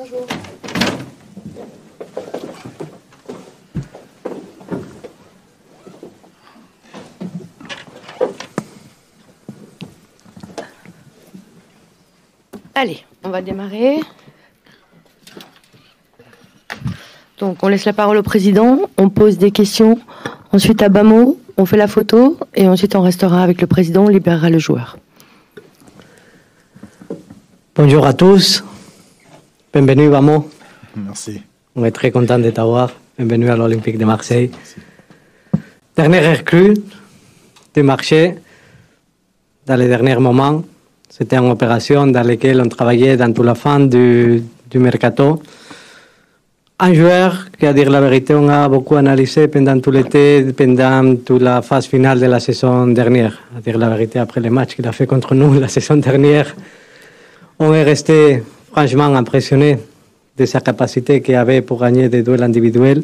Bonjour. Allez, on va démarrer. Donc, on laisse la parole au président, on pose des questions. Ensuite, à bas mot, on fait la photo. Et ensuite, on restera avec le président, on libérera le joueur. Bonjour à tous. Bienvenue, Vamos. Merci. On est très content de t'avoir. Bienvenue à l'Olympique de Marseille. Dernière recrue du marché, dans les derniers moments, c'était une opération dans laquelle on travaillait dans toute la fin du mercato. Un joueur qui, à dire la vérité, on a beaucoup analysé pendant tout l'été, pendant toute la phase finale de la saison dernière. À dire la vérité, après les matchs qu'il a fait contre nous la saison dernière, on est resté franchement impressionné de sa capacité qu'il avait pour gagner des duels individuels.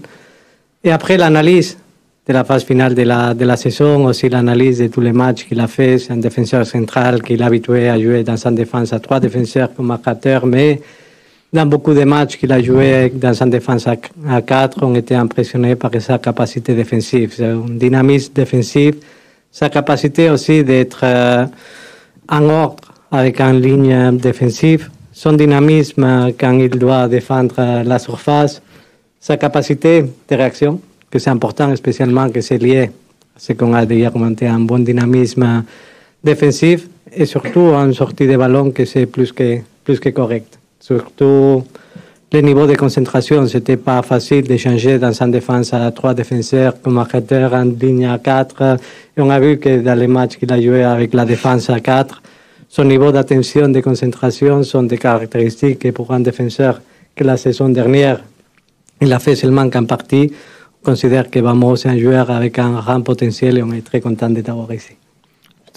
Et après l'analyse de la phase finale de la saison, aussi l'analyse de tous les matchs qu'il a fait, c'est un défenseur central qu'il est habitué à jouer dans sa défense à 3 défenseurs comme marquateur, mais dans beaucoup de matchs qu'il a joué dans sa défense à 4, on était impressionnés par sa capacité défensive, un dynamisme défensif, sa capacité aussi d'être en ordre avec une ligne défensive, son dynamisme quand il doit défendre la surface, sa capacité de réaction, que c'est important, spécialement que c'est lié à ce qu'on a déjà commenté, un bon dynamisme défensif et surtout une sortie de ballon que c'est plus que correct. Surtout, le niveau de concentration, c'était pas facile de changer dans une défense à 3 défenseurs comme marquateur en ligne à 4. Et on a vu que dans les matchs qu'il a joué avec la défense à 4, son niveau d'attention, de concentration sont des caractéristiques que pour un défenseur que la saison dernière, il a fait seulement qu'en partie. On considère que Vamos est un joueur avec un grand potentiel et on est très content de t'avoir ici. Je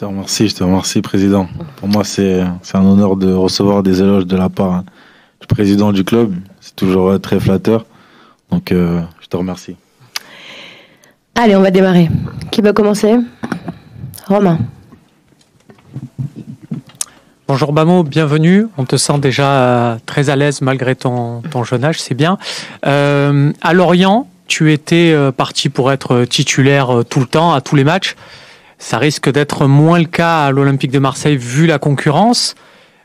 te remercie, Président. Pour moi, c'est un honneur de recevoir des éloges de la part du président du club. C'est toujours très flatteur. Donc, je te remercie. Allez, on va démarrer. Qui va commencer? Romain. Bonjour Bamo, bienvenue. On te sent déjà très à l'aise malgré ton jeune âge, c'est bien. À Lorient, tu étais parti pour être titulaire tout le temps, à tous les matchs. Ça risque d'être moins le cas à l'Olympique de Marseille vu la concurrence.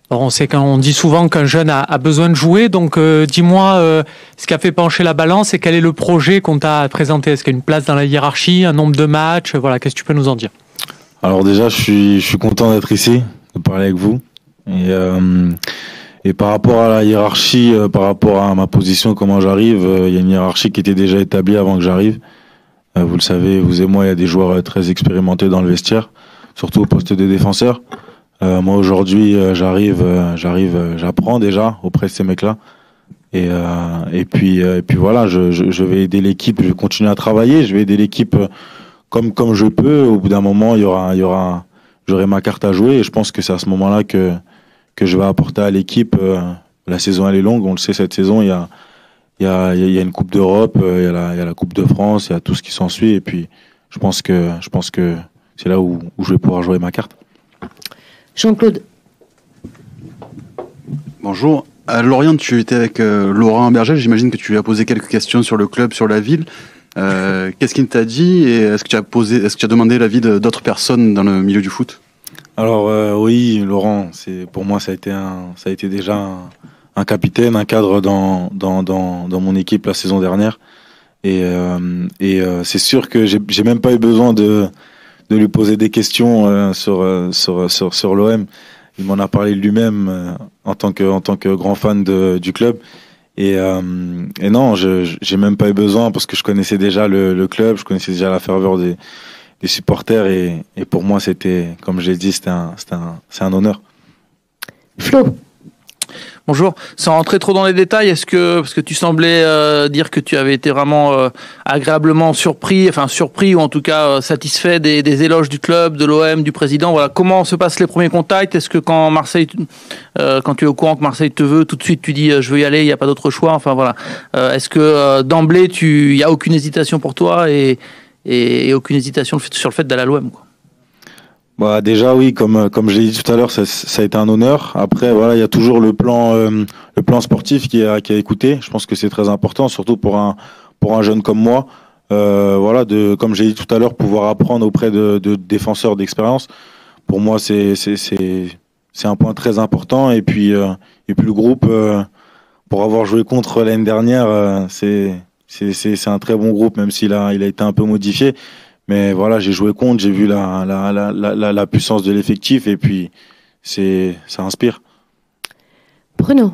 Alors on sait qu'on dit souvent qu'un jeune a besoin de jouer, donc dis-moi ce qui a fait pencher la balance et quel est le projet qu'on t'a présenté. Est-ce qu'il y a une place dans la hiérarchie, un nombre de matchs? Voilà, qu'est-ce que tu peux nous en dire? Alors déjà, je suis content d'être ici, de parler avec vous. Et par rapport à la hiérarchie, par rapport à ma position, comment j'arrive, il y a une hiérarchie qui était déjà établie avant que j'arrive. Vous le savez, vous et moi, il y a des joueurs très expérimentés dans le vestiaire, surtout au poste de défenseur. Moi aujourd'hui, j'apprends déjà auprès de ces mecs-là. Et puis voilà, je vais aider l'équipe, je vais continuer à travailler, je vais aider l'équipe comme je peux. Au bout d'un moment, j'aurai ma carte à jouer et je pense que c'est à ce moment-là que je vais apporter à l'équipe. La saison elle est longue, on le sait, cette saison il y a une Coupe d'Europe, il y a la Coupe de France, il y a tout ce qui s'ensuit et puis je pense que c'est là où je vais pouvoir jouer ma carte. Jean-Claude. Bonjour. À Lorient, tu étais avec Laurent Berger. J'imagine que tu lui as posé quelques questions sur le club, sur la ville. Qu'est-ce qu'il t'a dit et est-ce que tu as demandé l'avis d'autres personnes dans le milieu du foot? Alors oui, Laurent, pour moi ça a été déjà un capitaine, un cadre dans mon équipe la saison dernière. Et c'est sûr que j'ai même pas eu besoin de lui poser des questions sur l'OM. Il m'en a parlé lui-même en tant que grand fan du club. Et non, j'ai même pas eu besoin parce que je connaissais déjà le club, je connaissais déjà la ferveur des supporters et pour moi c'était, comme j'ai dit, c'est un honneur. Flo. Bonjour. Sans rentrer trop dans les détails, parce que tu semblais dire que tu avais été vraiment agréablement surpris ou en tout cas satisfait des éloges du club, de l'OM, du président. Voilà. Comment se passent les premiers contacts? Est-ce que quand tu es au courant que Marseille te veut, tout de suite tu dis je veux y aller, il n'y a pas d'autre choix? Enfin voilà. Est-ce que d'emblée il y a aucune hésitation pour toi et aucune hésitation sur le fait d'aller à l'OM, quoi? Bah déjà oui, comme je l'ai dit tout à l'heure, ça a été un honneur. Après voilà, il y a toujours le plan sportif qui a écouté. Je pense que c'est très important, surtout pour un jeune comme moi. Voilà, comme j'ai dit tout à l'heure, pouvoir apprendre auprès de défenseurs d'expérience. Pour moi, c'est un point très important. Et puis le groupe, pour avoir joué contre l'année dernière, c'est un très bon groupe, même s'il a été un peu modifié. Mais voilà, j'ai joué contre, j'ai vu la puissance de l'effectif et puis ça inspire. Bruno.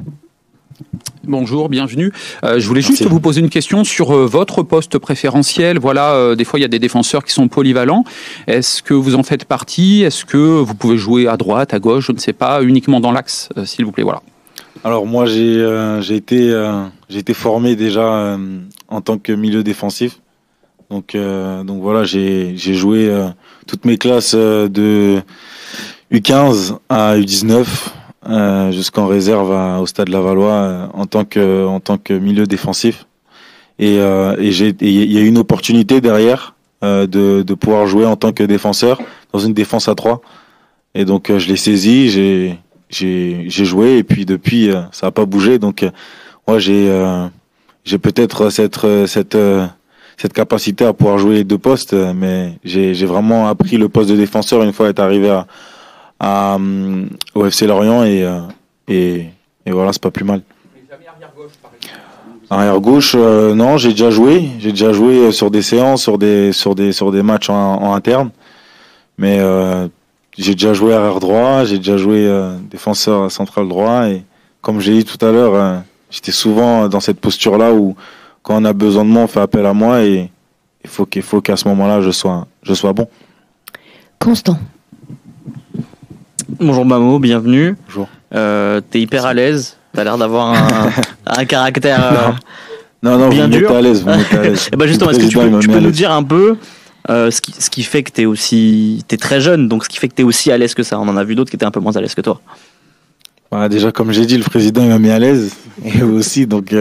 Bonjour, bienvenue. Je voulais juste Merci. vous poser une question sur votre poste préférentiel. Voilà, des fois il y a des défenseurs qui sont polyvalents. Est-ce que vous en faites partie? Est-ce que vous pouvez jouer à droite, à gauche, je ne sais pas, uniquement dans l'axe, s'il vous plaît, voilà. Alors moi, j'ai été formé déjà en tant que milieu défensif. Donc voilà, j'ai joué toutes mes classes de U15 à U19 jusqu'en réserve au Stade Lavallois en tant que milieu défensif. Et il y a eu une opportunité derrière de pouvoir jouer en tant que défenseur dans une défense à 3. Et donc je l'ai saisi, j'ai joué et puis depuis ça a pas bougé. Donc moi j'ai peut-être cette capacité à pouvoir jouer les deux postes, mais j'ai vraiment appris le poste de défenseur une fois être arrivé au FC Lorient et voilà, c'est pas plus mal. Arrière gauche, non, j'ai déjà joué sur des séances, sur des matchs en interne, mais j'ai déjà joué arrière droit, j'ai déjà joué défenseur central droit et comme j'ai dit tout à l'heure, j'étais souvent dans cette posture-là où quand on a besoin de moi, on fait appel à moi et il faut qu'à ce moment-là, je sois bon. Constant. Bonjour Bamo, bienvenue. Bonjour. T'es hyper à l'aise, t'as l'air d'avoir un caractère Non, bien vous me dur. mettez à l'aise, vous me mettez à l'aise. Et bah justement, Le est-ce que tu président, il m'a peux mis à nous l'aise. dire un peu ce qui fait que t'es très jeune, donc ce qui fait que t'es aussi à l'aise que ça. On en a vu d'autres qui étaient un peu moins à l'aise que toi. Bah, déjà, comme j'ai dit, le président il m'a mis à l'aise et vous aussi, donc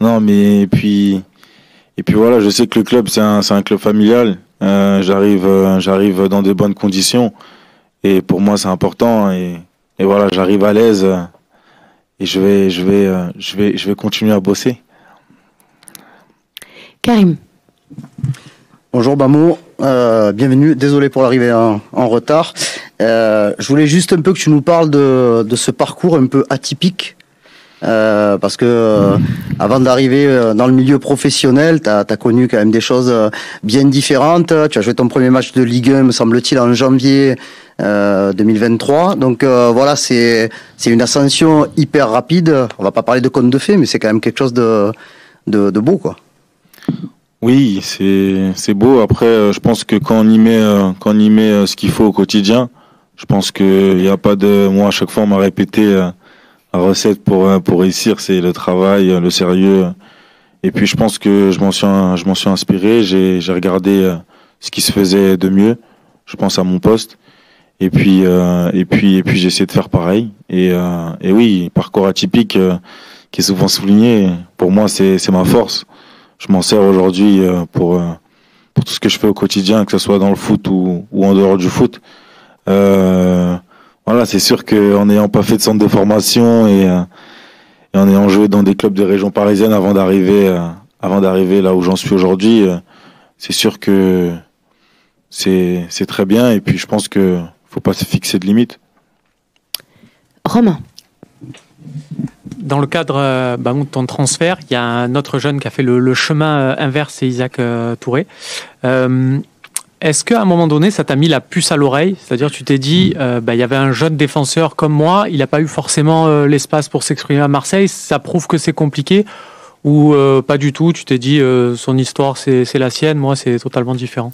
non, mais et puis voilà, je sais que le club c'est un club familial. J'arrive dans de bonnes conditions et pour moi c'est important et voilà, j'arrive à l'aise et je vais continuer à bosser. Karim. Bonjour Bamo, bienvenue, désolé pour l'arrivée en retard. Je voulais juste un peu que tu nous parles de ce parcours un peu atypique, parce que avant d'arriver dans le milieu professionnel, t'as connu quand même des choses bien différentes. Tu as joué ton premier match de Ligue 1, me semble-t-il, en janvier 2023. Donc voilà, c'est une ascension hyper rapide. On va pas parler de conte de fées, mais c'est quand même quelque chose de beau, quoi. Oui, c'est beau. Après, je pense que quand on y met ce qu'il faut au quotidien, je pense que il y a pas de. Moi, à chaque fois, on m'a répété la recette pour réussir, c'est le travail, le sérieux. Et puis, je pense que je m'en suis inspiré. J'ai regardé ce qui se faisait de mieux. Je pense à mon poste. Et puis j'ai essayé de faire pareil. Et oui, parcours atypique qui est souvent souligné. Pour moi, c'est ma force. Je m'en sers aujourd'hui pour tout ce que je fais au quotidien, que ce soit dans le foot ou en dehors du foot. Voilà, c'est sûr qu'en n'ayant pas fait de centre de formation et en ayant joué dans des clubs de région parisienne avant d'arriver là où j'en suis aujourd'hui, c'est sûr que c'est très bien. Et puis je pense que faut pas se fixer de limites. Romain. Dans le cadre de ton transfert, il y a un autre jeune qui a fait le chemin inverse, c'est Isaac Touré. Est-ce qu'à un moment donné, ça t'a mis la puce à l'oreille? C'est-à-dire, tu t'es dit, il y avait un jeune défenseur comme moi, il n'a pas eu forcément l'espace pour s'exprimer à Marseille, ça prouve que c'est compliqué? Ou pas du tout, tu t'es dit, son histoire, c'est la sienne, moi, c'est totalement différent?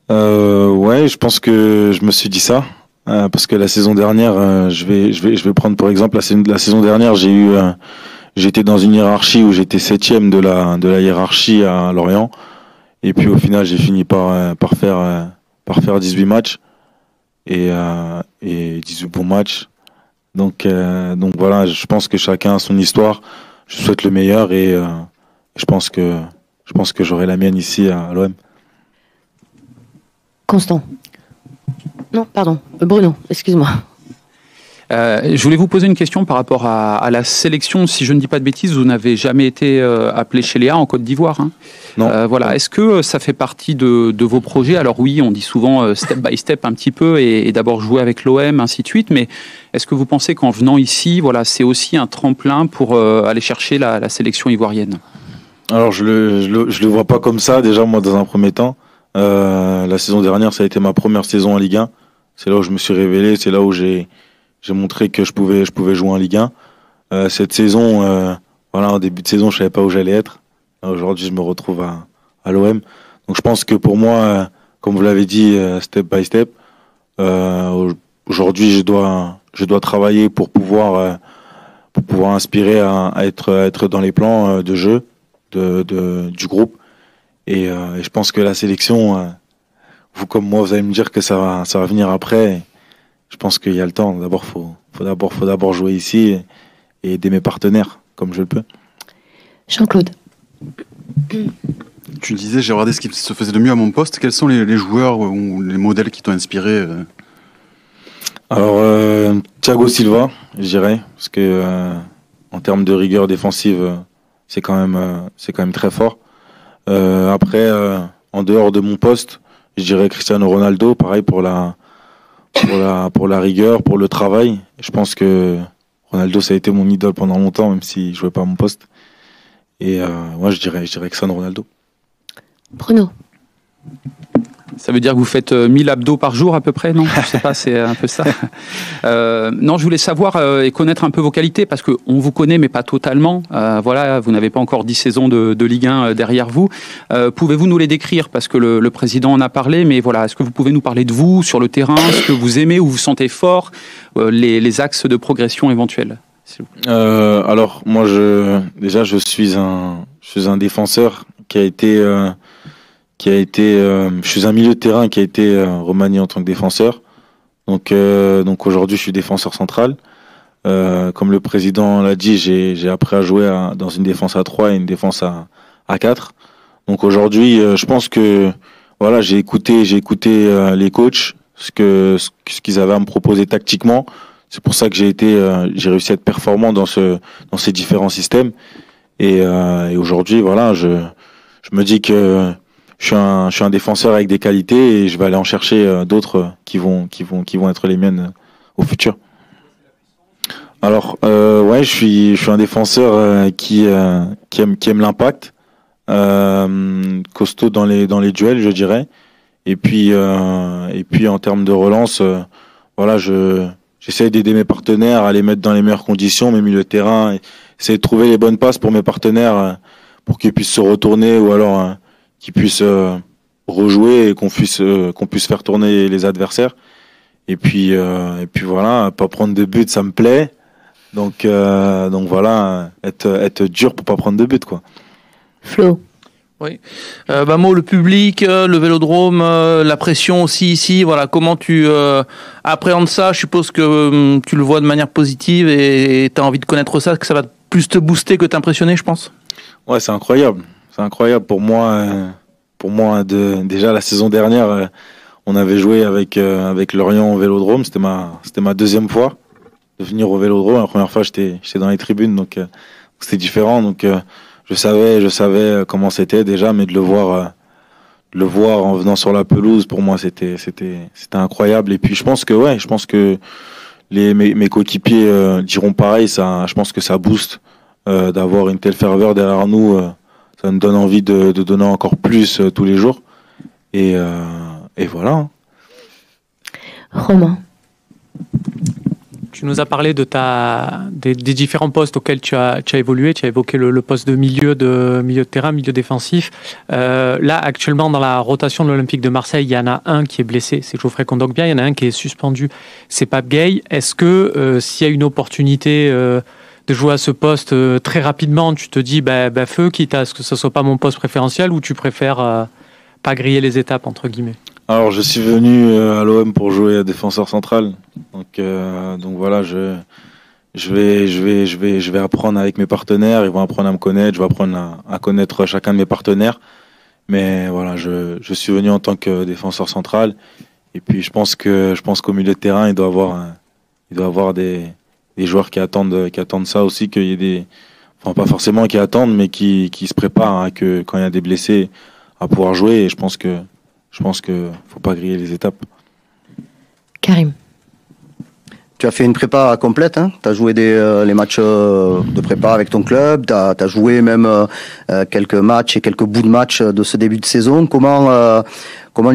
Ouais, je pense que je me suis dit ça. Parce que la saison dernière, je vais prendre pour exemple la saison dernière, j'étais dans une hiérarchie où j'étais 7e de la hiérarchie à Lorient, et puis au final j'ai fini par faire 18 matchs et 18 bons matchs. Donc voilà, je pense que chacun a son histoire. Je souhaite le meilleur et je pense que j'aurai la mienne ici à l'OM. Constant. Non, pardon. Bruno, excuse-moi. Je voulais vous poser une question par rapport à la sélection. Si je ne dis pas de bêtises, vous n'avez jamais été appelé chez Léa en Côte d'Ivoire. Hein. Non. Voilà. Est-ce que ça fait partie de vos projets? Alors oui, on dit souvent step by step un petit peu et d'abord jouer avec l'OM, ainsi de suite. Mais est-ce que vous pensez qu'en venant ici, voilà, c'est aussi un tremplin pour aller chercher la sélection ivoirienne? Alors je le vois pas comme ça. Déjà moi dans un premier temps, la saison dernière ça a été ma première saison en Ligue 1. C'est là où je me suis révélé. C'est là où j'ai montré que je pouvais jouer en Ligue 1. Cette saison, voilà, en début de saison, je savais pas où j'allais être. Aujourd'hui, je me retrouve à l'OM. Donc, je pense que pour moi, comme vous l'avez dit, step by step, aujourd'hui, je dois travailler pour pouvoir inspirer à être dans les plans de jeu du groupe. Et je pense que la sélection, vous comme moi, vous allez me dire que ça va venir après. Je pense qu'il y a le temps. D'abord, faut d'abord jouer ici et aider mes partenaires comme je le peux. Jean-Claude. Tu le disais, j'ai regardé ce qui se faisait de mieux à mon poste. Quels sont les joueurs ou les modèles qui t'ont inspiré? Alors, Thiago Silva, je dirais, parce que en termes de rigueur défensive, c'est quand même très fort. Après, en dehors de mon poste, je dirais Cristiano Ronaldo, pareil pour la rigueur, pour le travail. Je pense que Ronaldo, ça a été mon idole pendant longtemps, même si je jouais pas à mon poste. Et moi, je dirais Cristiano Ronaldo. Bruno. Ça veut dire que vous faites 1000 abdos par jour à peu près, non? Je sais pas, c'est un peu ça. Non, je voulais savoir et connaître un peu vos qualités, parce qu'on vous connaît, mais pas totalement. Voilà, vous n'avez pas encore 10 saisons de Ligue 1 derrière vous. Pouvez-vous nous les décrire? Parce que le président en a parlé, mais voilà, est-ce que vous pouvez nous parler de vous, sur le terrain, ce que vous aimez, où vous sentez fort, les axes de progression éventuels? Alors, moi, je suis un défenseur je suis un milieu de terrain qui a été remanié en tant que défenseur. Donc aujourd'hui, je suis défenseur central. Comme le président l'a dit, j'ai appris à jouer dans une défense à 3 et une défense à 4. Donc aujourd'hui, je pense que voilà, j'ai écouté les coachs, ce qu'ils avaient à me proposer tactiquement. C'est pour ça que j'ai réussi à être performant dans ces différents systèmes. Et aujourd'hui, voilà, je me dis que je suis un défenseur avec des qualités et je vais aller en chercher d'autres qui vont être les miennes au futur. Alors ouais, je suis un défenseur qui aime l'impact, costaud dans les duels, je dirais. Et puis en termes de relance, voilà, j'essaie d'aider mes partenaires à les mettre dans les meilleures conditions, mes milieux de terrain, essayer de trouver les bonnes passes pour mes partenaires pour qu'ils puissent se retourner ou alors qu'ils puissent rejouer et qu'on puisse faire tourner les adversaires. Et puis voilà, pas prendre de but, ça me plaît. Donc voilà, être dur pour pas prendre de but, quoi. Flo. Oui. Bamo, le public, le Vélodrome, la pression aussi ici, voilà, comment tu appréhendes ça? Je suppose que tu le vois de manière positive et tu as envie de connaître ça, que ça va plus te booster que t'impressionner, je pense. Ouais, c'est incroyable. C'est incroyable pour moi. Déjà la saison dernière, on avait joué avec Lorient au Vélodrome. C'était ma deuxième fois de venir au Vélodrome. La première fois, j'étais dans les tribunes, donc c'était différent. Donc je savais comment c'était déjà, mais de le voir en venant sur la pelouse, pour moi, c'était incroyable. Et puis je pense que mes coéquipiers diront pareil. Je pense que ça booste d'avoir une telle ferveur derrière nous. Ça nous donne envie de donner encore plus tous les jours. Et voilà. Romain. Tu nous as parlé des différents postes auxquels tu as évolué. Tu as évoqué le poste de milieu de terrain, milieu défensif. Là, actuellement, dans la rotation de l'Olympique de Marseille, il y en a un qui est blessé, c'est Geoffrey Kondogbia. Il y en a un qui est suspendu, c'est Pape Gueye. Est-ce que s'il y a une opportunité de jouer à ce poste très rapidement, tu te dis feu, quitte à ce que ce soit pas mon poste préférentiel, ou tu préfères pas griller les étapes entre guillemets? Alors je suis venu à l'OM pour jouer à défenseur central, donc voilà, je vais apprendre avec mes partenaires, ils vont apprendre à me connaître, je vais apprendre à connaître chacun de mes partenaires, mais voilà, je suis venu en tant que défenseur central Et puis je pense qu'au milieu de terrain, il doit avoir des joueurs qui attendent ça aussi, qu'il y ait des, enfin pas forcément qui attendent, mais qui se préparent, hein, que quand il y a des blessés à pouvoir jouer. Et je pense que faut pas griller les étapes. Karim. Tu as fait une prépa complète, hein. Tu as joué les matchs de prépa avec ton club, tu as joué même quelques matchs et quelques bouts de matchs de ce début de saison. Comment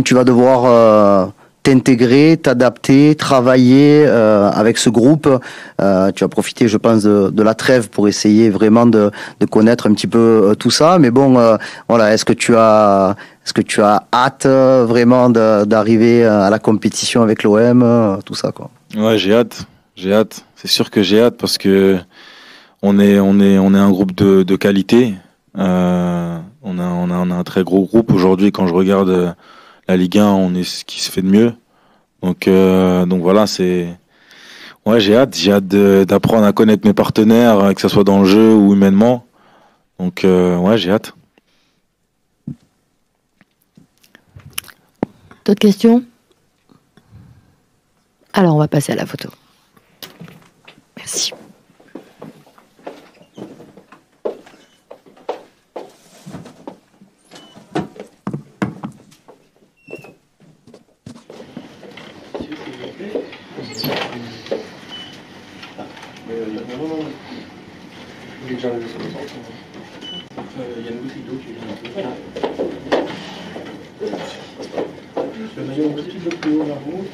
tu vas devoir t'intégrer, t'adapter, travailler avec ce groupe? Tu as profité, je pense, de la trêve pour essayer vraiment de connaître un petit peu tout ça. Mais bon, voilà, est-ce que tu as hâte vraiment d'arriver à la compétition avec l'OM, tout ça, quoi? Ouais, j'ai hâte. C'est sûr que j'ai hâte parce que on est un groupe de qualité. On a un très gros groupe aujourd'hui. Quand je regarde la Ligue 1, on est ce qui se fait de mieux. Donc voilà, j'ai hâte d'apprendre à connaître mes partenaires, que ce soit dans le jeu ou humainement. Donc ouais, j'ai hâte. D'autres questions? Alors, on va passer à la photo. Merci. Le maillot un petit peu plus haut là-haut.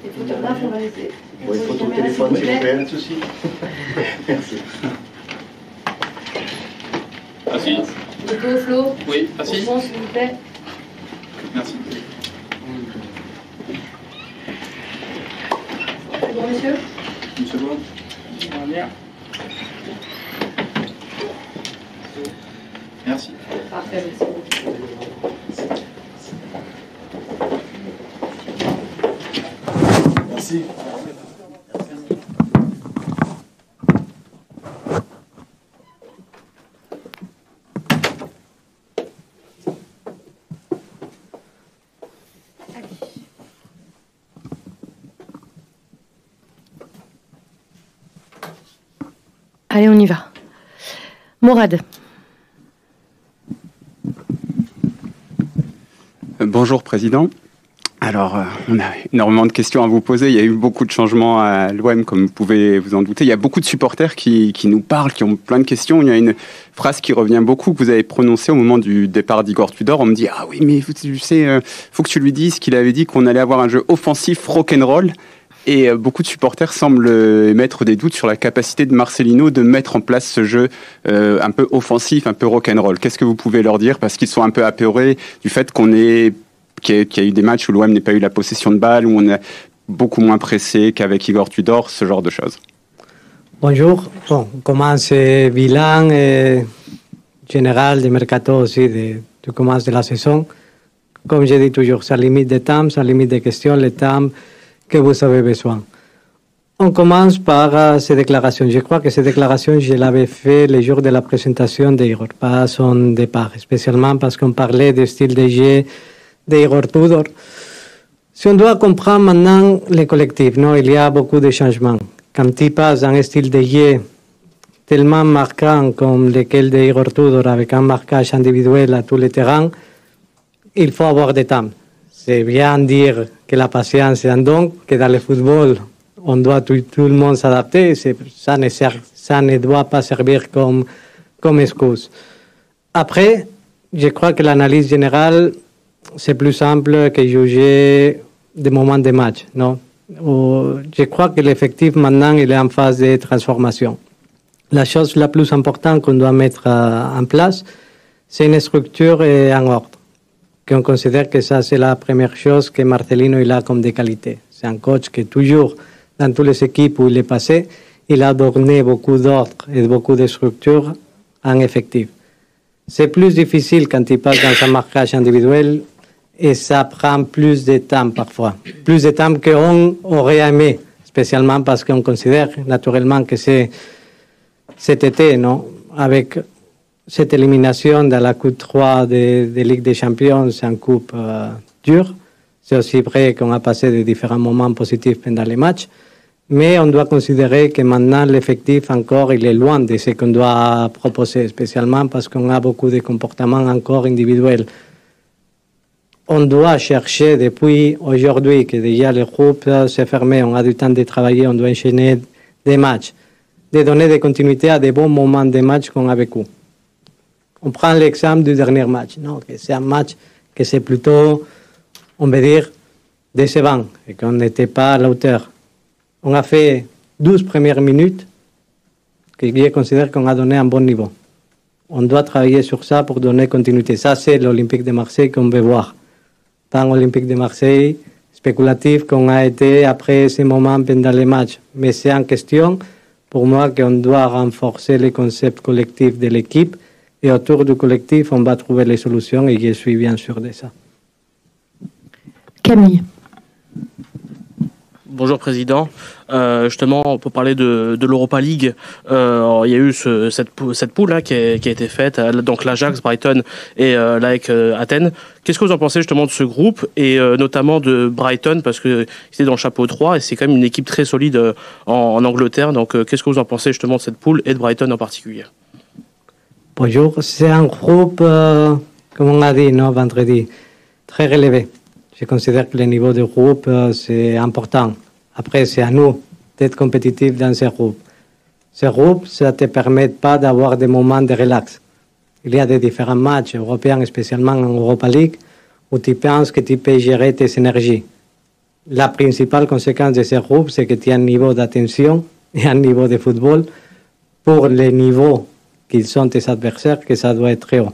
Les photographes, on va laisser. Oui, photo téléphone, s'il vous plaît. Pas de souci. Merci. Assis. Photo, Flo. Oui, assis. Au fond, s'il vous plaît. Merci. C'est bon, monsieur? Monsieur Bon. Merci. Parfait, merci. Merci. Allez, on y va. Morad. Bonjour Président. Alors, on a énormément de questions à vous poser. Il y a eu beaucoup de changements à l'OM, comme vous pouvez vous en douter. Il y a beaucoup de supporters qui nous parlent, qui ont plein de questions. Il y a une phrase qui revient beaucoup, que vous avez prononcée au moment du départ d'Igor Tudor. On me dit « Ah oui, mais tu sais, faut que tu lui dises qu'il avait dit qu'on allait avoir un jeu offensif rock'n'roll ». Et beaucoup de supporters semblent émettre des doutes sur la capacité de Marcelino de mettre en place ce jeu un peu offensif, un peu rock'n'roll. Qu'est-ce que vous pouvez leur dire? Parce qu'ils sont un peu apeurés du fait qu'il y a eu des matchs où l'OM n'a pas eu la possession de balle, où on est beaucoup moins pressé qu'avec Igor Tudor, ce genre de choses. Bonjour. Bon, on commence bilan général du mercato aussi du commence de la saison. Comme je dis toujours, ça limite de temps, ça limite de questions, le temps que vous avez besoin. On commence par ces déclarations. Je crois que ces déclarations, je l'avais fait le jour de la présentation d'Igor, pas à son départ, spécialement parce qu'on parlait du style de jeu d'Igor Tudor. Si on doit comprendre maintenant le collectif, non, il y a beaucoup de changements. Quand tu passes d'un style de jeu tellement marquant comme lequel d'Igor Tudor, avec un marquage individuel à tous les terrains, il faut avoir du temps. C'est bien dire que la patience est un don, que dans le football, on doit tout le monde s'adapter. Ça ne doit pas servir comme excuse. Après, je crois que l'analyse générale, c'est plus simple que juger des moments de match. Non? Je crois que l'effectif, maintenant, il est en phase de transformation. La chose la plus importante qu'on doit mettre en place, c'est une structure en ordre. Qu'on considère que ça, c'est la première chose que Marcelino il a comme des qualités. C'est un coach qui, toujours, dans toutes les équipes où il est passé, il a donné beaucoup d'ordre et beaucoup de structure en effectif. C'est plus difficile quand il passe dans un marquage individuel et ça prend plus de temps parfois. Plus de temps qu'on aurait aimé, spécialement parce qu'on considère naturellement que c'est cet été, non, avec cette élimination dans la Coupe 3 de Ligue des Champions, c'est une coupe dure. C'est aussi vrai qu'on a passé de différents moments positifs pendant les matchs, mais on doit considérer que maintenant l'effectif encore il est loin de ce qu'on doit proposer, spécialement parce qu'on a beaucoup de comportements encore individuels. On doit chercher depuis aujourd'hui que déjà le groupe s'est fermé, on a du temps de travailler, on doit enchaîner des matchs, de donner de continuité à des bons moments de match qu'on a vécu. On prend l'exemple du dernier match, non, que c'est un match que c'est plutôt, on va dire, décevant et qu'on n'était pas à la hauteur. On a fait 12 premières minutes que je considère qu'on a donné un bon niveau. On doit travailler sur ça pour donner continuité. Ça, c'est l'Olympique de Marseille qu'on veut voir. Pas l'Olympique de Marseille spéculatif qu'on a été après ces moments pendant les matchs. Mais c'est en question, pour moi, qu'on doit renforcer les concepts collectifs de l'équipe. Et autour du collectif, on va trouver les solutions et je suis bien sûr de ça. Camille. Bonjour Président. Justement, pour parler de l'Europa League, il y a eu cette poule là, qui a été faite, donc l'Ajax, Brighton et l'AEK Athènes. Qu'est-ce que vous en pensez justement de ce groupe et notamment de Brighton, parce que c'était dans le chapeau 3 et c'est quand même une équipe très solide en Angleterre. Donc qu'est-ce que vous en pensez justement de cette poule et de Brighton en particulier? Bonjour, c'est un groupe, comme on a dit vendredi, très relevé. Je considère que le niveau du groupe, c'est important. Après, c'est à nous d'être compétitifs dans ce groupe. Ce groupe, ça ne te permet pas d'avoir des moments de relax. Il y a des différents matchs européens, spécialement en Europa League, où tu penses que tu peux gérer tes énergies. La principale conséquence de ce groupe, c'est que tu as un niveau d'attention et un niveau de football pour les niveaux qu'ils sont tes adversaires, que ça doit être très haut.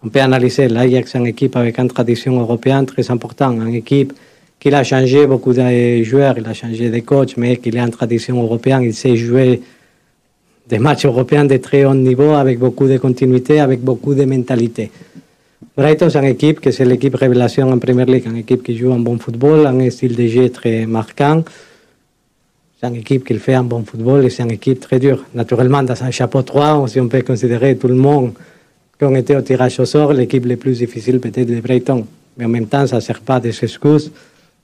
On peut analyser l'Ajax, une équipe avec une tradition européenne très importante, une équipe qui a changé beaucoup de joueurs, il a changé de coach, mais qu'il a une tradition européenne, il sait jouer des matchs européens de très haut niveau avec beaucoup de continuité, avec beaucoup de mentalité. Brighton, c'est une équipe que c'est l'équipe révélation en Premier League, une équipe qui joue un bon football, un style de jeu très marquant. C'est une équipe qui fait un bon football et c'est une équipe très dure. Naturellement, dans un chapeau 3, si on peut considérer tout le monde qui ont été au tirage au sort, l'équipe la plus difficile peut-être de Brighton. Mais en même temps, ça ne sert pas d'excuse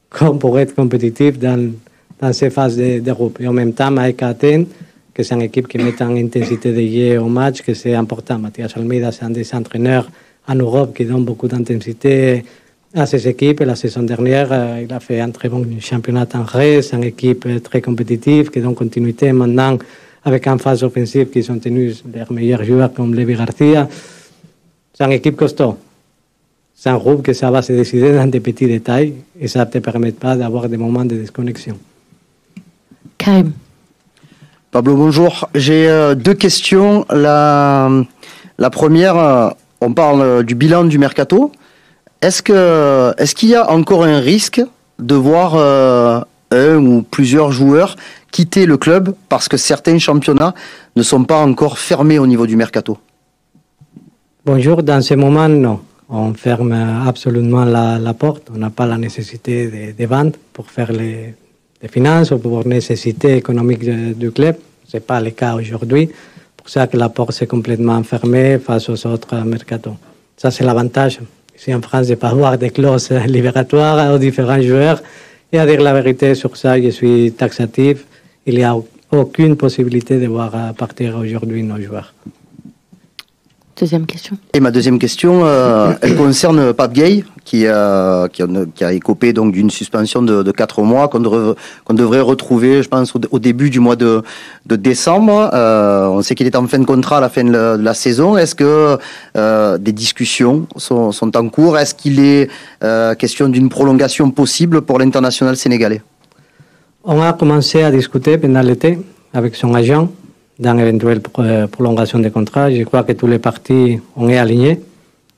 comme pour être compétitif dans ces phases de groupe. Et en même temps, AEK Athènes, que c'est une équipe qui met en intensité de jeu au match, que c'est important. Mathias Almeida, c'est un des entraîneurs en Europe qui donne beaucoup d'intensité à ces équipes. Et la saison dernière, il a fait un très bon championnat en Grèce, une équipe très compétitive qui donne continuité maintenant avec une phase offensive qui sont tenus leurs meilleurs joueurs comme Levi Garcia. C'est une équipe costaud. C'est un groupe que ça va se décider dans des petits détails et ça ne te permet pas d'avoir des moments de déconnexion. Karim. Pablo, bonjour. J'ai deux questions. La première, on parle du bilan du mercato. Est-ce qu'il y a encore un risque de voir un ou plusieurs joueurs quitter le club parce que certains championnats ne sont pas encore fermés au niveau du mercato? Bonjour, dans ce moment, non. On ferme absolument la porte. On n'a pas la nécessité de vendre pour faire les finances ou pour nécessité économique du club. Ce n'est pas le cas aujourd'hui. C'est pour ça que la porte est complètement fermée face aux autres mercatos. Ça, c'est l'avantage ici en France de ne pas avoir des clauses libératoires aux différents joueurs. Et à dire la vérité sur ça, je suis taxatif. Il n'y a aucune possibilité de voir partir aujourd'hui nos joueurs. Deuxième question. Et ma deuxième question, elle concerne Pape Gueye, qui a écopé donc d'une suspension de 4 mois qu'on devrait retrouver, je pense, au début du mois de décembre. On sait qu'il est en fin de contrat à la fin de la saison. Est-ce que des discussions sont en cours? Est-ce qu'il est question d'une prolongation possible pour l'international sénégalais? On a commencé à discuter pendant l'été avec son agent dans l'éventuelle prolongation des contrats. Je crois que tous les partis on est alignés.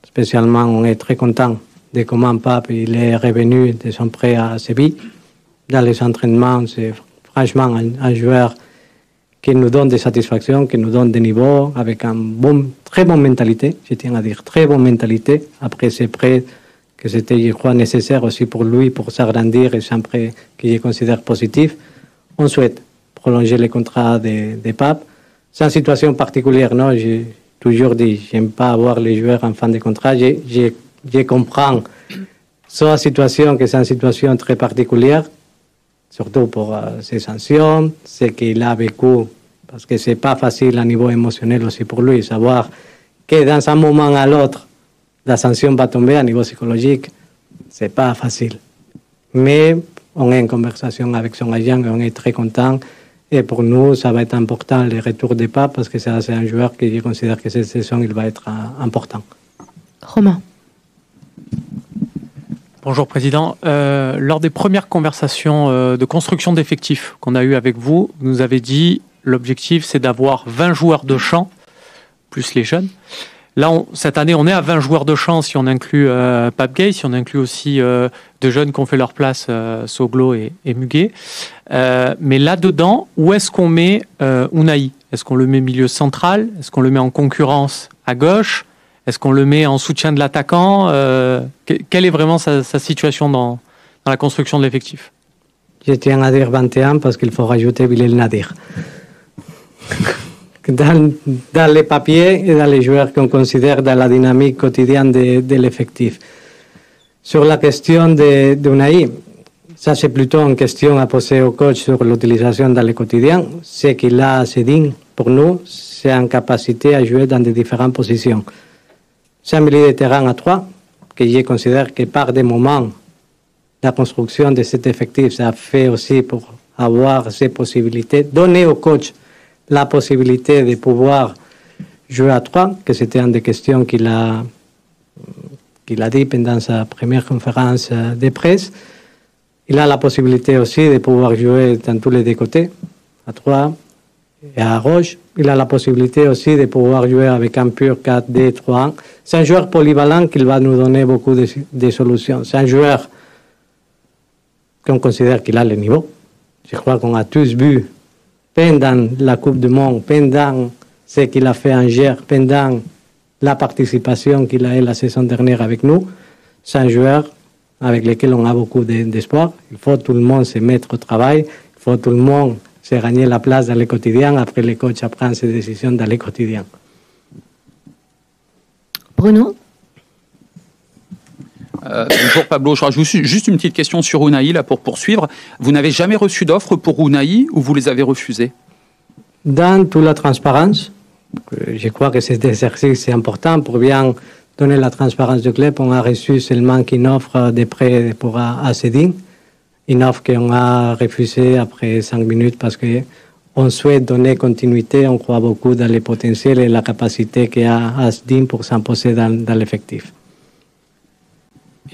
Spécialement, on est très content de comment Pape il est revenu de son prêt à Séville. Dans les entraînements, c'est franchement un joueur qui nous donne des satisfactions, qui nous donne des niveaux, avec une très bonne mentalité, je tiens à dire, très bonne mentalité. Après ces prêts, que c'était, je crois, nécessaire aussi pour lui, pour s'agrandir, et c'est un prêt que je considère positif. On souhaite prolonger les contrats de Pape. C'est une situation particulière, non? J'ai toujours dit, j'aime pas avoir les joueurs en fin de contrat. Je comprends sa situation, que c'est une situation très particulière, surtout pour ses sanctions, ce qu'il a vécu, parce que c'est pas facile à niveau émotionnel aussi pour lui, savoir que dans un moment à l'autre, la sanction va tomber à niveau psychologique, c'est pas facile. Mais on est en conversation avec son agent et on est très content. Et pour nous, ça va être important le retour des pas parce que c'est un joueur que je considère que cette saison, il va être important. Romain. Bonjour Président. Lors des premières conversations de construction d'effectifs qu'on a eues avec vous, vous nous avez dit l'objectif c'est d'avoir 20 joueurs de champ, plus les jeunes. Là, cette année, on est à 20 joueurs de champ si on inclut Pape Gueye, si on inclut aussi deux jeunes qui ont fait leur place, Soglo et Muguet. Mais là-dedans, où est-ce qu'on met Unai? Est-ce qu'on le met milieu central? Est-ce qu'on le met en concurrence à gauche? Est-ce qu'on le met en soutien de l'attaquant? Quelle est vraiment sa situation dans la construction de l'effectif? Je tiens à dire 21 parce qu'il faut rajouter Bilal Nadir. Dans les papiers et dans les joueurs qu'on considère dans la dynamique quotidienne de l'effectif. Sur la question d'Unai, ça c'est plutôt une question à poser au coach sur l'utilisation dans le quotidien. Ce qu'il a à Sedin, pour nous, c'est une capacité à jouer dans des différentes positions. C'est un milieu de terrain à 3, que je considère que par des moments, la construction de cet effectif, ça fait aussi pour avoir ces possibilités, donner au coach la possibilité de pouvoir jouer à 3, que c'était une des questions qu'il a dit pendant sa première conférence de presse. Il a la possibilité aussi de pouvoir jouer dans tous les deux côtés, à 3 et à gauche. Il a la possibilité aussi de pouvoir jouer avec un pur 4-2-3-1. C'est un joueur polyvalent qui va nous donner beaucoup de solutions. C'est un joueur qu'on considère qu'il a le niveau. Je crois qu'on a tous vu pendant la Coupe du Monde, pendant ce qu'il a fait en Gers, pendant la participation qu'il a eu la saison dernière avec nous. C'est un joueur avec lequel on a beaucoup d'espoir. Il faut tout le monde se mettre au travail, il faut tout le monde se gagner la place dans le quotidien. Après, le coach prend ses décisions dans le quotidien. Bruno? Bonjour Pablo, je rajoute juste une petite question sur Unai là pour poursuivre. Vous n'avez jamais reçu d'offre pour Unai ou vous les avez refusées? Dans toute la transparence, je crois que cet exercice est important pour bien donner la transparence du club. On a reçu seulement une offre de prêt pour Sedin, une offre qu'on a refusée après 5 minutes parce qu'on souhaite donner continuité. On croit beaucoup dans le potentiel et la capacité qu'a Sedin pour s'imposer dans l'effectif.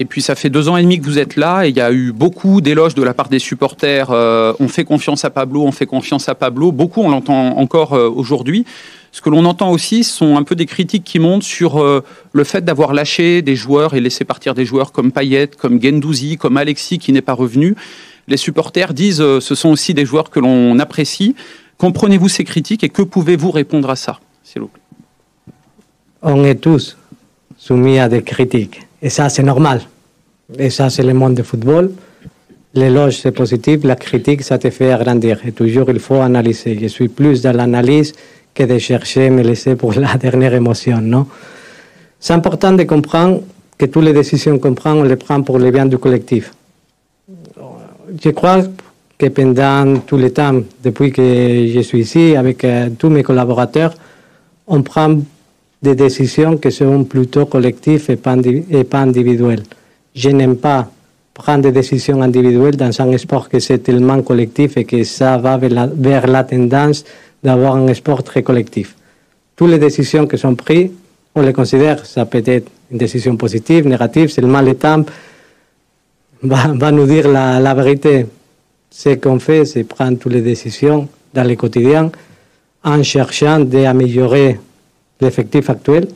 Et puis ça fait 2 ans et demi que vous êtes là et il y a eu beaucoup d'éloges de la part des supporters. On fait confiance à Pablo, on fait confiance à Pablo. Beaucoup, on l'entend encore aujourd'hui. Ce que l'on entend aussi sont un peu des critiques qui montent sur le fait d'avoir lâché des joueurs et laissé partir des joueurs comme Payet, comme Guendouzi, comme Alexis qui n'est pas revenu. Les supporters disent ce sont aussi des joueurs que l'on apprécie. Comprenez-vous ces critiques et que pouvez-vous répondre à ça, s'il vous plaît? On est tous soumis à des critiques. Et ça, c'est normal. Et ça, c'est le monde du football. L'éloge, c'est positif. La critique, ça te fait agrandir. Et toujours, il faut analyser. Je suis plus dans l'analyse que de chercher me laisser pour la dernière émotion, non? C'est important de comprendre que toutes les décisions qu'on prend, on les prend pour le bien du collectif. Je crois que pendant tout le temps, depuis que je suis ici, avec tous mes collaborateurs, on prend des décisions qui sont plutôt collectives et pas individuelles. Je n'aime pas prendre des décisions individuelles dans un sport que c'est tellement collectif et que ça va vers la tendance d'avoir un sport très collectif. Toutes les décisions qui sont prises, on les considère, ça peut être une décision positive, négative, seulement le temps va nous dire la vérité. Ce qu'on fait, c'est prendre toutes les décisions dans le quotidien en cherchant d'améliorer l'effectif actuel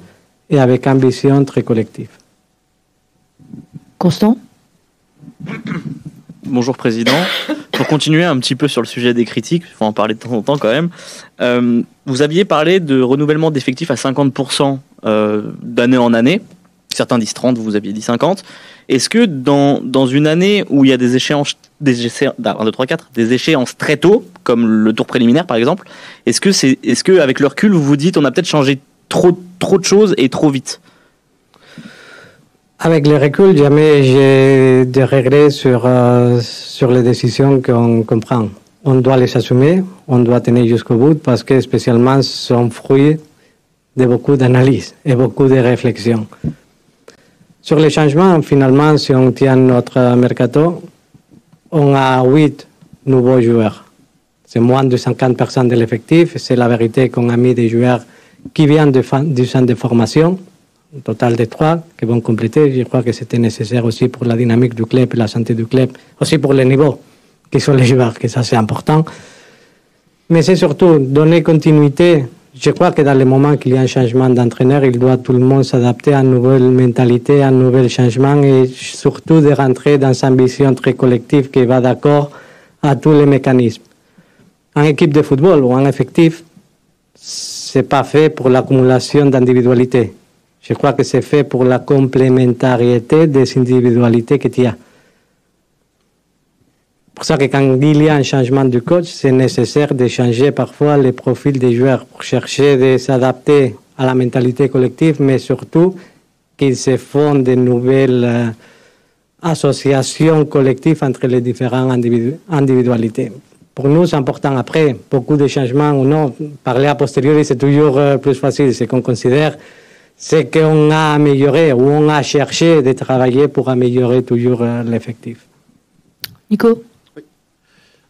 et avec une vision très collective. Constant? Bonjour Président. Pour continuer un petit peu sur le sujet des critiques, il faut en parler de temps en temps quand même. Vous aviez parlé de renouvellement d'effectifs à 50% d'année en année. Certains disent 30, vous aviez dit 50. Est-ce que dans une année où il y a des des échéances très tôt, comme le tour préliminaire par exemple. Est-ce que avec le recul, vous vous dites on a peut-être changé trop de choses et trop vite? Avec le recul, jamais j'ai de regrets sur les décisions qu'on prend. On doit les assumer, on doit tenir jusqu'au bout parce que spécialement sont fruits de beaucoup d'analyses et beaucoup de réflexions. Sur les changements, finalement, si on tient notre mercato, on a 8 nouveaux joueurs. C'est moins de 50% de l'effectif. C'est la vérité qu'on a mis des joueurs qui viennent du centre de formation, un total de 3 qui vont compléter. Je crois que c'était nécessaire aussi pour la dynamique du club et la santé du club, aussi pour le niveau qui sont les joueurs, que ça c'est important. Mais c'est surtout donner continuité. Je crois que dans le moment qu'il y a un changement d'entraîneur, il doit tout le monde s'adapter à une nouvelle mentalité, à un nouvel changement et surtout de rentrer dans une vision très collective qui va d'accord à tous les mécanismes. En équipe de football ou en effectif, c'est pas fait pour l'accumulation d'individualités. Je crois que c'est fait pour la complémentarité des individualités qu'il y a. C'est pour ça que quand il y a un changement de coach, c'est nécessaire de changer parfois les profils des joueurs pour chercher de s'adapter à la mentalité collective, mais surtout qu'ils se font de nouvelles associations collectives entre les différentes individualités. Pour nous, c'est important. Après, beaucoup de changements ou non, parler a posteriori, c'est toujours plus facile. Ce qu'on considère, c'est qu'on a amélioré ou on a cherché de travailler pour améliorer toujours l'effectif. Nico ?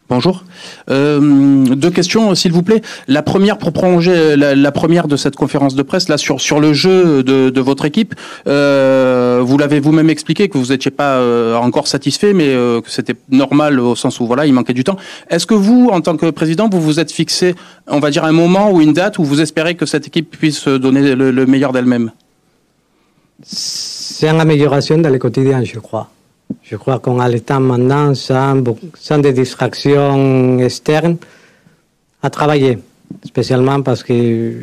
Bonjour. 2 questions, s'il vous plaît. La première, pour prolonger la première de cette conférence de presse, là, sur le jeu de votre équipe, vous l'avez vous-même expliqué que vous n'étiez pas encore satisfait, mais que c'était normal au sens où voilà, il manquait du temps. Est-ce que vous, en tant que président, vous vous êtes fixé, on va dire, un moment ou une date où vous espérez que cette équipe puisse donner le meilleur d'elle-même? C'est une amélioration dans le quotidien, je crois. Je crois qu'on a le temps maintenant, sans des distractions externes, à travailler. Spécialement parce que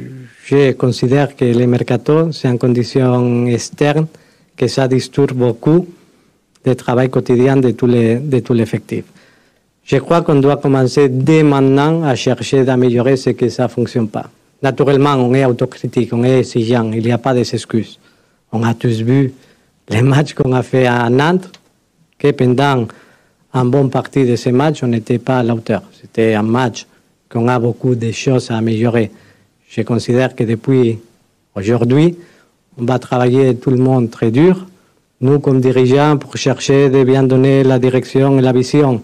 je considère que le mercato, c'est une condition externe, que ça disturbe beaucoup le travail quotidien de tout l'effectif. Je crois qu'on doit commencer dès maintenant à chercher d'améliorer ce que ça ne fonctionne pas. Naturellement, on est autocritique, on est exigeant, il n'y a pas d'excuses. On a tous vu les matchs qu'on a fait à Nantes, que pendant une bonne partie de ces matchs, on n'était pas à la hauteur. C'était un match qu'on a beaucoup de choses à améliorer. Je considère que depuis aujourd'hui, on va travailler tout le monde très dur. Nous, comme dirigeants, pour chercher de bien donner la direction et la vision,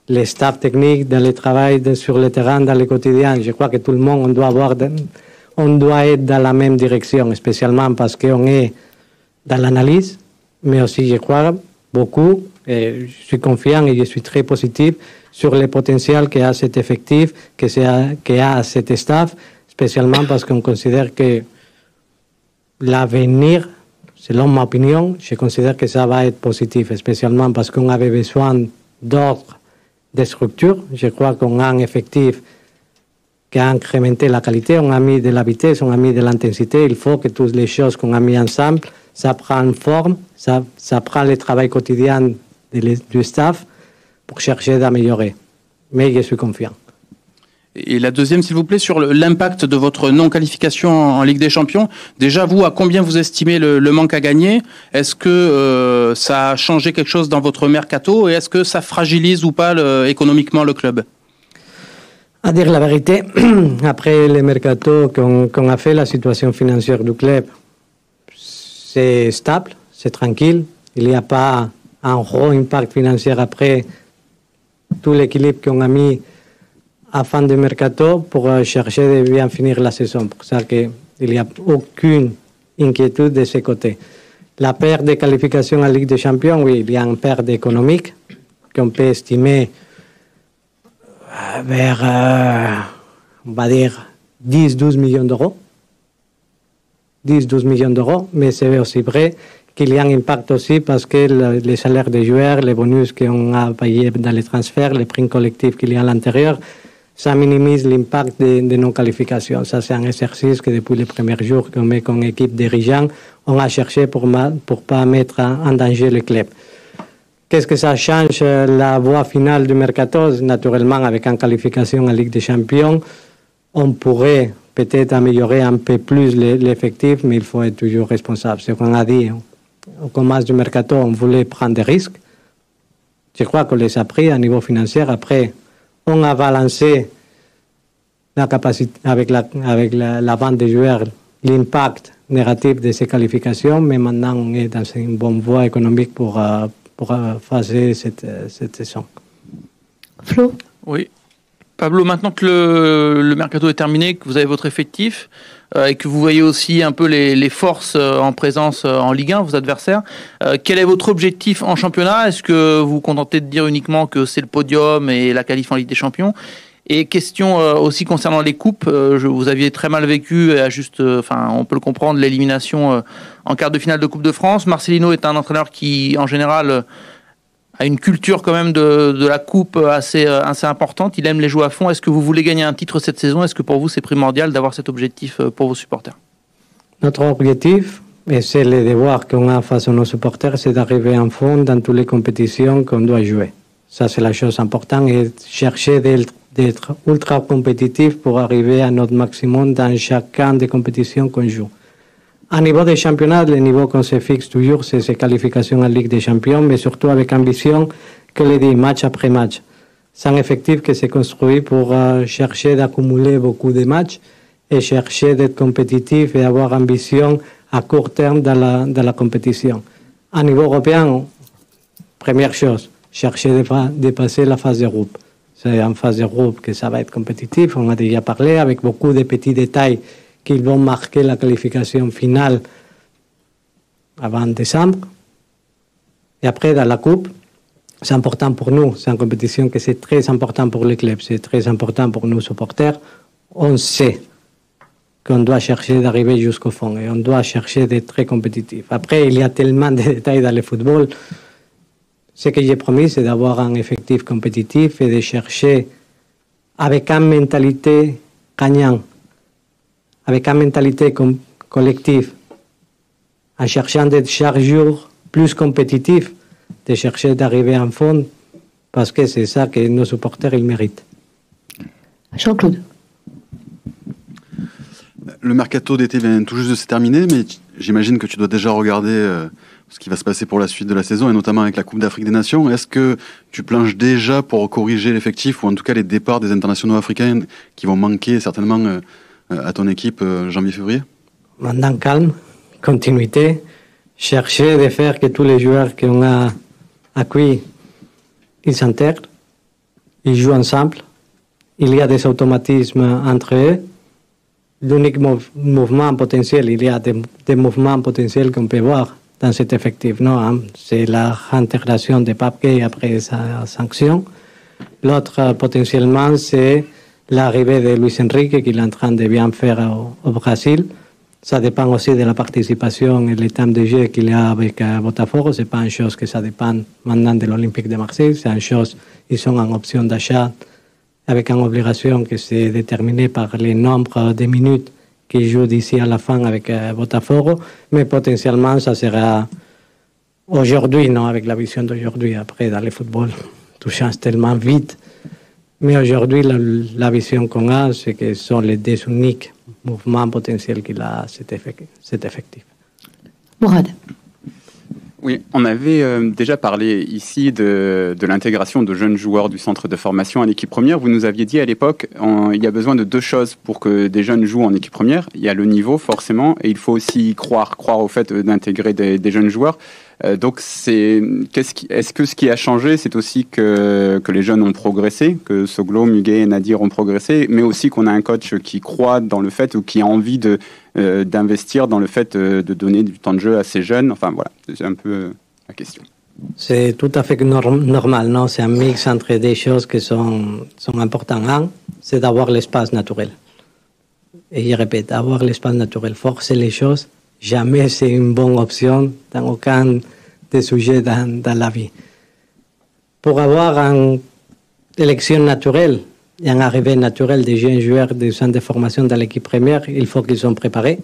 les staffs techniques dans le travail sur le terrain, dans le quotidien. Je crois que tout le monde, on doit être dans la même direction, spécialement parce qu'on est dans l'analyse, mais aussi, je crois, beaucoup. Et je suis confiant et je suis très positif sur le potentiel qu'a cet effectif, qu'a cet staff, spécialement parce qu'on considère que l'avenir, selon ma opinion, je considère que ça va être positif, spécialement parce qu'on avait besoin d'autres des structures. Je crois qu'on a un effectif qui a incrémenté la qualité, on a mis de la vitesse, on a mis de l'intensité. Il faut que toutes les choses qu'on a mis ensemble, ça prend forme, ça prend le travail quotidien du staff pour chercher d'améliorer. Mais je suis confiant. Et la deuxième, s'il vous plaît, sur l'impact de votre non-qualification en Ligue des Champions. Déjà, vous, à combien vous estimez le manque à gagner? Est-ce que ça a changé quelque chose dans votre mercato et est-ce que ça fragilise ou pas économiquement le club? À dire la vérité, après le mercato qu'on a fait, la situation financière du club, c'est stable, c'est tranquille. Il n'y a pas un gros impact financier après tout l'équilibre qu'on a mis à fin de mercato pour chercher de bien finir la saison. Pour ça qu'il n'y a aucune inquiétude de ce côté. La perte de qualification en Ligue des Champions, oui, il y a une perte économique qu'on peut estimer vers, on va dire, 10-12 millions d'euros. 10-12 millions d'euros, mais c'est aussi vrai qu'il y a un impact aussi parce que les salaires des joueurs, les bonus qu'on a payés dans les transferts, les primes collectifs qu'il y a à l'intérieur, ça minimise l'impact de non-qualification. Ça, c'est un exercice que depuis les premiers jours qu'on met comme équipe dirigeante, on a cherché pour ne pas mettre en danger le club. Qu'est-ce que ça change la voie finale du mercato? Naturellement, avec une qualification en Ligue des Champions, on pourrait peut-être améliorer un peu plus l'effectif, mais il faut être toujours responsable. Ce qu'on a dit au commencement du mercato, on voulait prendre des risques. Je crois qu'on les a pris à niveau financier. Après, on a balancé la capacité avec la vente des joueurs, l'impact négatif de ces qualifications, mais maintenant on est dans une bonne voie économique pour faire cette saison. Flo? Oui. Pablo, maintenant que le mercato est terminé, que vous avez votre effectif et que vous voyez aussi un peu les forces en présence en Ligue 1, vos adversaires, quel est votre objectif en championnat? Est-ce que vous vous contentez de dire uniquement que c'est le podium et la qualif en Ligue des Champions? Et question aussi concernant les coupes, vous aviez très mal vécu, on peut le comprendre, l'élimination en quart de finale de Coupe de France. Marcelino est un entraîneur qui, en général, a une culture quand même de la coupe assez importante. Il aime les jouer à fond. Est-ce que vous voulez gagner un titre cette saison? Est-ce que pour vous c'est primordial d'avoir cet objectif pour vos supporters? Notre objectif, et c'est le devoir qu'on a face à nos supporters, c'est d'arriver en fond dans toutes les compétitions qu'on doit jouer. Ça, c'est la chose importante, et chercher d'être ultra compétitif pour arriver à notre maximum dans chacune des compétitions qu'on joue. À niveau des championnats, le niveau qu'on se fixe toujours, c'est ces qualifications en Ligue des Champions, mais surtout avec ambition, que le dit, match après match. C'est un effectif qui s'est construit pour chercher d'accumuler beaucoup de matchs et chercher d'être compétitif et avoir ambition à court terme dans la compétition. À niveau européen, première chose, chercher de dépasser la phase de groupe. C'est en phase de groupe que ça va être compétitif, on a déjà parlé, avec beaucoup de petits détails qui vont marquer la qualification finale avant décembre. Et après, dans la coupe, c'est important pour nous, c'est une compétition que c'est très important pour les clubs, c'est très important pour nos supporters. On sait qu'on doit chercher d'arriver jusqu'au fond et on doit chercher d'être très compétitif. Après, il y a tellement de détails dans le football. Ce que j'ai promis, c'est d'avoir un effectif compétitif et de chercher avec une mentalité gagnante, avec une mentalité collective, en cherchant d'être chaque jour plus compétitif, de chercher d'arriver en fond, parce que c'est ça que nos supporters ils méritent. Jean-Claude. Le mercato d'été vient tout juste de se terminer, mais j'imagine que tu dois déjà regarder ce qui va se passer pour la suite de la saison, et notamment avec la Coupe d'Afrique des Nations. Est-ce que tu planches déjà pour corriger l'effectif, ou en tout cas les départs des internationaux africains qui vont manquer certainement à ton équipe janvier-février? Maintenant, calme, continuité, chercher de faire que tous les joueurs qu'on a acquis, ils s'intègrent, ils jouent ensemble, il y a des automatismes entre eux. L'unique mouvement potentiel, il y a des mouvements potentiels qu'on peut voir dans cet effectif. Non, hein? C'est la réintégration de Pape Gueye après sa sanction. L'autre, potentiellement, c'est l'arrivée de Luis Enrique, qu'il est en train de bien faire au Brésil. Ça dépend aussi de la participation et le temps de jeu qu'il y a avec Botafogo. Ce n'est pas une chose que ça dépend maintenant de l'Olympique de Marseille. C'est une chose, ils sont en option d'achat avec une obligation qui c'est déterminée par le nombre de minutes qu'ils jouent d'ici à la fin avec Botafogo. Mais potentiellement, ça sera aujourd'hui, non, avec la vision d'aujourd'hui. Après, dans le football, tout change tellement vite. Mais aujourd'hui, la vision qu'on a, c'est que ce sont les deux uniques mouvements potentiels qu'il a cet effectif. Mourad. Oui, on avait déjà parlé ici de l'intégration de jeunes joueurs du centre de formation à l'équipe première. Vous nous aviez dit à l'époque, il y a besoin de deux choses pour que des jeunes jouent en équipe première. Il y a le niveau, forcément, et il faut aussi croire au fait d'intégrer des jeunes joueurs. Donc, est-ce que ce qui a changé, c'est aussi que les jeunes ont progressé, que Soglo, Muguet et Nadir ont progressé, mais aussi qu'on a un coach qui croit dans le fait, ou qui a envie d'investir dans le fait de donner du temps de jeu à ces jeunes. Enfin, voilà, c'est un peu la question. C'est tout à fait normal, non? C'est un mix entre des choses qui sont importantes. Un, c'est d'avoir l'espace naturel. Et je répète, avoir l'espace naturel, forcer les choses, jamais c'est une bonne option dans aucun des sujets dans la vie. Pour avoir une élection naturelle et une arrivée naturelle des jeunes joueurs du centre de formation dans l'équipe première, il faut qu'ils soient préparés.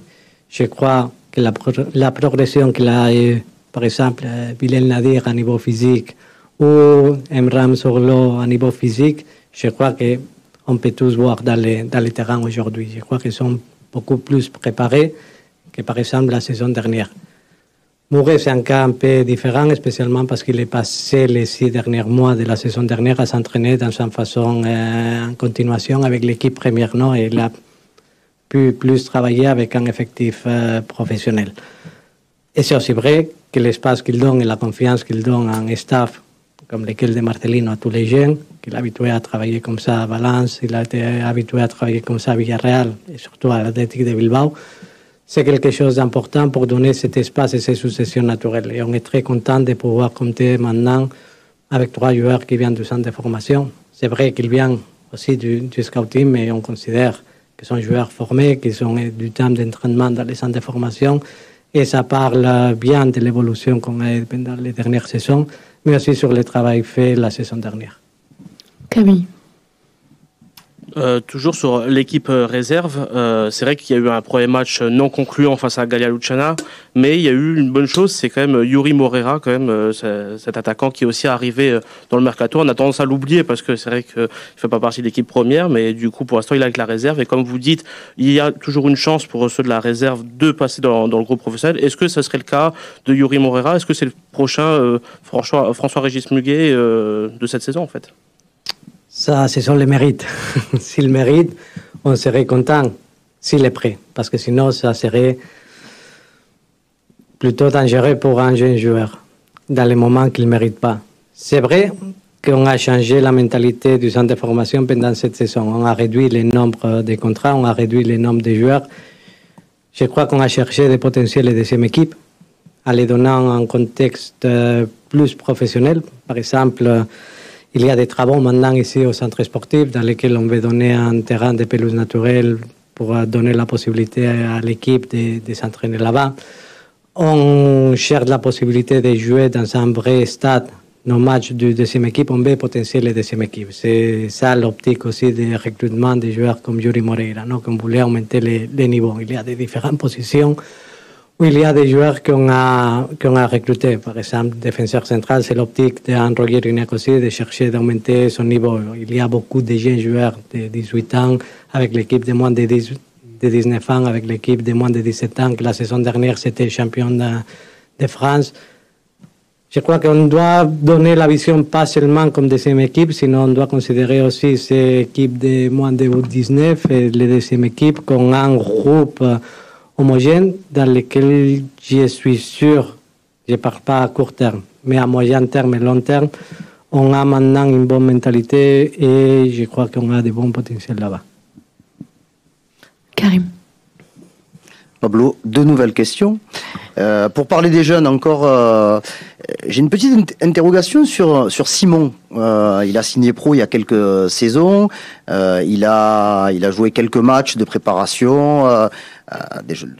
Je crois que la progression qu'il a eu, par exemple, Bilal Nadir à niveau physique, ou Emram Sorlo à niveau physique, je crois qu'on peut tous voir dans les terrains aujourd'hui. Je crois qu'ils sont beaucoup plus préparés que par exemple la saison dernière. Mouret, c'est un cas un peu différent, spécialement parce qu'il est passé les 6 derniers mois de la saison dernière à s'entraîner dans une façon en continuation avec l'équipe première, non? Et il a pu plus travailler avec un effectif professionnel. Et c'est aussi vrai que l'espace qu'il donne et la confiance qu'il donne à un staff comme lequel de Marcelino à tous les jeunes, qu'il est habitué à travailler comme ça à Valence, il a été habitué à travailler comme ça à Villarreal et surtout à l'Athletic de Bilbao, c'est quelque chose d'important pour donner cet espace et cette succession naturelle. Et on est très content de pouvoir compter maintenant avec 3 joueurs qui viennent du centre de formation. C'est vrai qu'ils viennent aussi du scouting, mais on considère que sont joueurs formés, qu'ils ont du temps d'entraînement dans les centres de formation. Et ça parle bien de l'évolution qu'on a eu pendant les dernières saisons, mais aussi sur le travail fait la saison dernière. Camille. Toujours sur l'équipe réserve, c'est vrai qu'il y a eu un premier match non concluant face à Gallia Luciana, mais il y a eu une bonne chose, c'est quand même Yuri Moreira, quand même, cet attaquant qui est aussi arrivé dans le mercato. On a tendance à l'oublier parce que c'est vrai qu'il ne fait pas partie de l'équipe première, mais du coup pour l'instant il est avec la réserve, et comme vous dites, il y a toujours une chance pour ceux de la réserve de passer dans le groupe professionnel. Est-ce que ce serait le cas de Yuri Moreira? Est-ce que c'est le prochain François-Régis Muguet de cette saison en fait? Ça, ce sont les mérites. S'il mérite, on serait content s'il est prêt. Parce que sinon, ça serait plutôt dangereux pour un jeune joueur dans les moments qu'il ne mérite pas. C'est vrai qu'on a changé la mentalité du centre de formation pendant cette saison. On a réduit le nombre de contrats, on a réduit le nombre de joueurs. Je crois qu'on a cherché des potentiels de deuxième équipe en les donnant un contexte plus professionnel. Par exemple, il y a des travaux maintenant ici au centre sportif dans lesquels on veut donner un terrain de pelouse naturelle pour donner la possibilité à l'équipe de s'entraîner là-bas. On cherche la possibilité de jouer dans un vrai stade. Nos matchs de deuxième équipe, on veut potentier les deuxième équipes. C'est ça l'optique aussi du recrutement des joueurs comme Yuri Moreira, non? Qu'on voulait augmenter les niveaux. Il y a des différentes positions où il y a des joueurs qu'on a recrutés. Par exemple, défenseur central, c'est l'optique d'Henri Riniac aussi, de chercher d'augmenter son niveau. Il y a beaucoup de jeunes joueurs de 18 ans avec l'équipe de moins de 19 ans, avec l'équipe de moins de 17 ans, que la saison dernière, c'était champion de France. Je crois qu'on doit donner la vision pas seulement comme deuxième équipe, sinon on doit considérer aussi ces équipes de moins de 19 et les deuxième équipes comme un groupe homogène dans lequel je suis sûr, je ne parle pas à court terme, mais à moyen terme et long terme, on a maintenant une bonne mentalité et je crois qu'on a de bons potentiels là-bas. Karim. Pablo, 2 nouvelles questions. Pour parler des jeunes encore, j'ai une petite interrogation sur Simon. Il a signé pro il y a quelques saisons. Il a joué quelques matchs de préparation,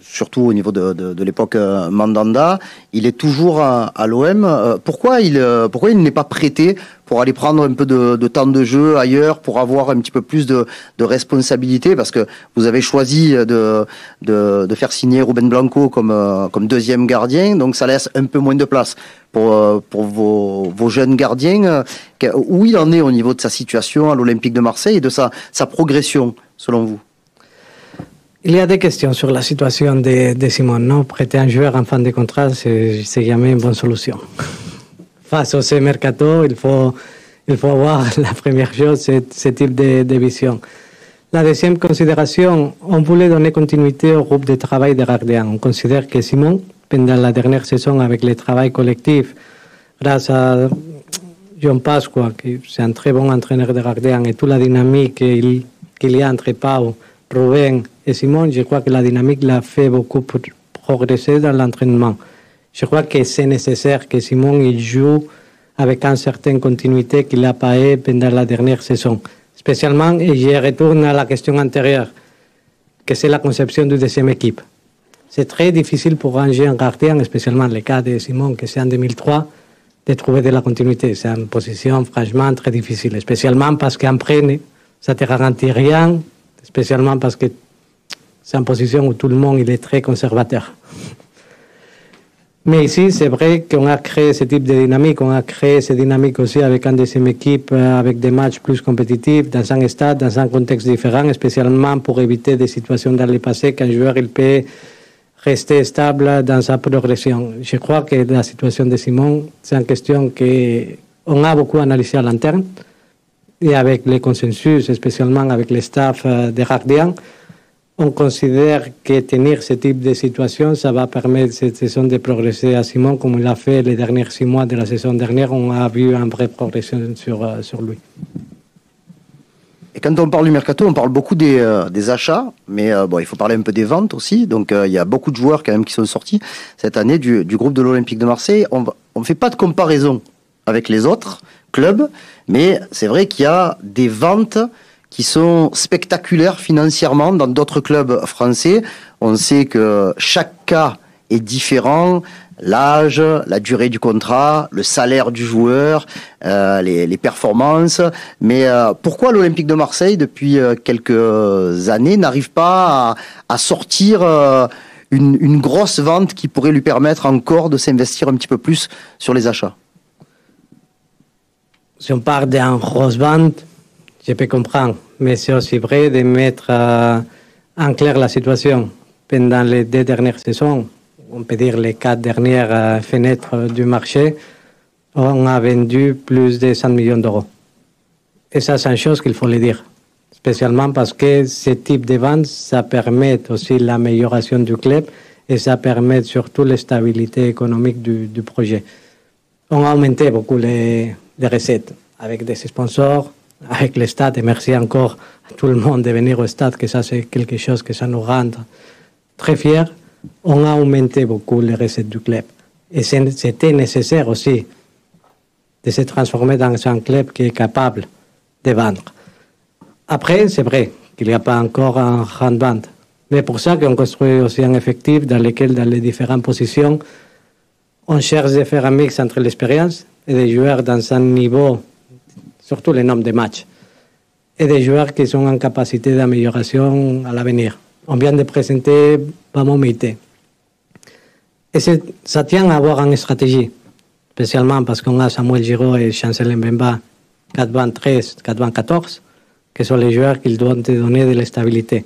surtout au niveau de l'époque Mandanda. Il est toujours à l'OM. Pourquoi il n'est pas prêté pour aller prendre un peu de temps de jeu ailleurs, pour avoir un petit peu plus de responsabilité? Parce que vous avez choisi de faire signer Ruben Blanco comme deuxième gardien, donc ça laisse un peu moins de place pour vos jeunes gardiens. Où il en est au niveau de sa situation à l'Olympique de Marseille et de sa progression, selon vous? Il y a des questions sur la situation de Simon. Non, prêter un joueur en fin de contrat, c'est jamais une bonne solution. Face au mercato, il faut avoir la première chose, ce type de vision. La deuxième considération, on voulait donner continuité au groupe de travail des gardiens. On considère que Simon, pendant la dernière saison avec le travail collectif, grâce à John Pasqua, qui c'est un très bon entraîneur de gardiens, et toute la dynamique qu'il y a entre Pau, Ruben et Simon, je crois que la dynamique l'a fait beaucoup progresser dans l'entraînement. Je crois que c'est nécessaire que Simon il joue avec une certaine continuité qu'il n'a pas eu pendant la dernière saison. Spécialement, et je retourne à la question antérieure, que c'est la conception de deuxième équipe. C'est très difficile pour un jeune gardien, spécialement le cas de Simon, que c'est en 2003, de trouver de la continuité. C'est une position franchement très difficile, spécialement parce qu'après, ça ne te garantit rien, spécialement parce que c'est une position où tout le monde il est très conservateur. Mais ici, c'est vrai qu'on a créé ce type de dynamique. On a créé cette dynamique aussi avec une deuxième équipe, avec des matchs plus compétitifs, dans un stade, dans un contexte différent, spécialement pour éviter des situations dans le passé qu'un joueur il peut rester stable dans sa progression. Je crois que la situation de Simon, c'est une question qu'on a beaucoup analysée à l'interne et avec les consensus, spécialement avec le staff des gardiens. On considère que tenir ce type de situation, ça va permettre cette saison de progresser à Simon comme il a fait les derniers 6 mois de la saison dernière. On a vu une vraie progression sur lui. Et quand on parle du mercato, on parle beaucoup des achats, mais bon, il faut parler un peu des ventes aussi. Donc il y a beaucoup de joueurs quand même qui sont sortis cette année du groupe de l'Olympique de Marseille. On ne fait pas de comparaison avec les autres clubs, mais c'est vrai qu'il y a des ventes qui sont spectaculaires financièrement dans d'autres clubs français. On sait que chaque cas est différent, l'âge, la durée du contrat, le salaire du joueur, les performances. Mais pourquoi l'Olympique de Marseille, depuis quelques années, n'arrive pas à sortir une grosse vente qui pourrait lui permettre encore de s'investir un petit peu plus sur les achats? Si on parle d'une grosse vente, je peux comprendre, mais c'est aussi vrai de mettre en clair la situation. Pendant les 2 dernières saisons, on peut dire les 4 dernières fenêtres du marché, on a vendu plus de 100 millions d'euros. Et ça, c'est une chose qu'il faut le dire, spécialement parce que ce type de vente, ça permet aussi l'amélioration du club et ça permet surtout la stabilité économique du projet. On a augmenté beaucoup les recettes avec des sponsors, avec le stade, et merci encore à tout le monde de venir au stade, que ça c'est quelque chose que ça nous rend très fiers. On a augmenté beaucoup les recettes du club. Et c'était nécessaire aussi de se transformer dans un club qui est capable de vendre. Après, c'est vrai qu'il n'y a pas encore un grand vente. Mais pour ça qu'on construit aussi un effectif dans lequel, dans les différentes positions, on cherche de faire un mix entre l'expérience et des joueurs dans un niveau, surtout le nombre de matchs, et des joueurs qui sont en capacité d'amélioration à l'avenir. On vient de présenter Bamo Meite. Et ça tient à avoir une stratégie, spécialement parce qu'on a Samuel Giraud et Chancel Mbemba, 4-13, 4-14, qui sont les joueurs qui doivent te donner de la stabilité.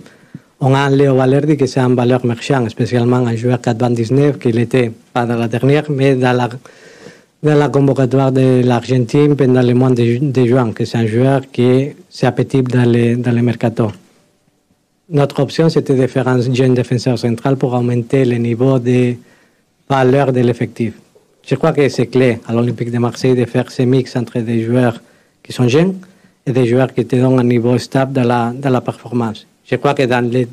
On a Léo Valerdi, qui c'est un valeur marchand, spécialement un joueur 4-19, qui n'était pas dans la dernière, mais dans la convocatoire de l'Argentine pendant le mois de juin, que c'est un joueur qui est appétible dans le mercato. Notre option, c'était de faire un jeune défenseur central pour augmenter le niveau de valeur de l'effectif. Je crois que c'est clé à l'Olympique de Marseille de faire ce mix entre des joueurs qui sont jeunes et des joueurs qui te donnent un niveau stable dans la performance. Je crois que dans les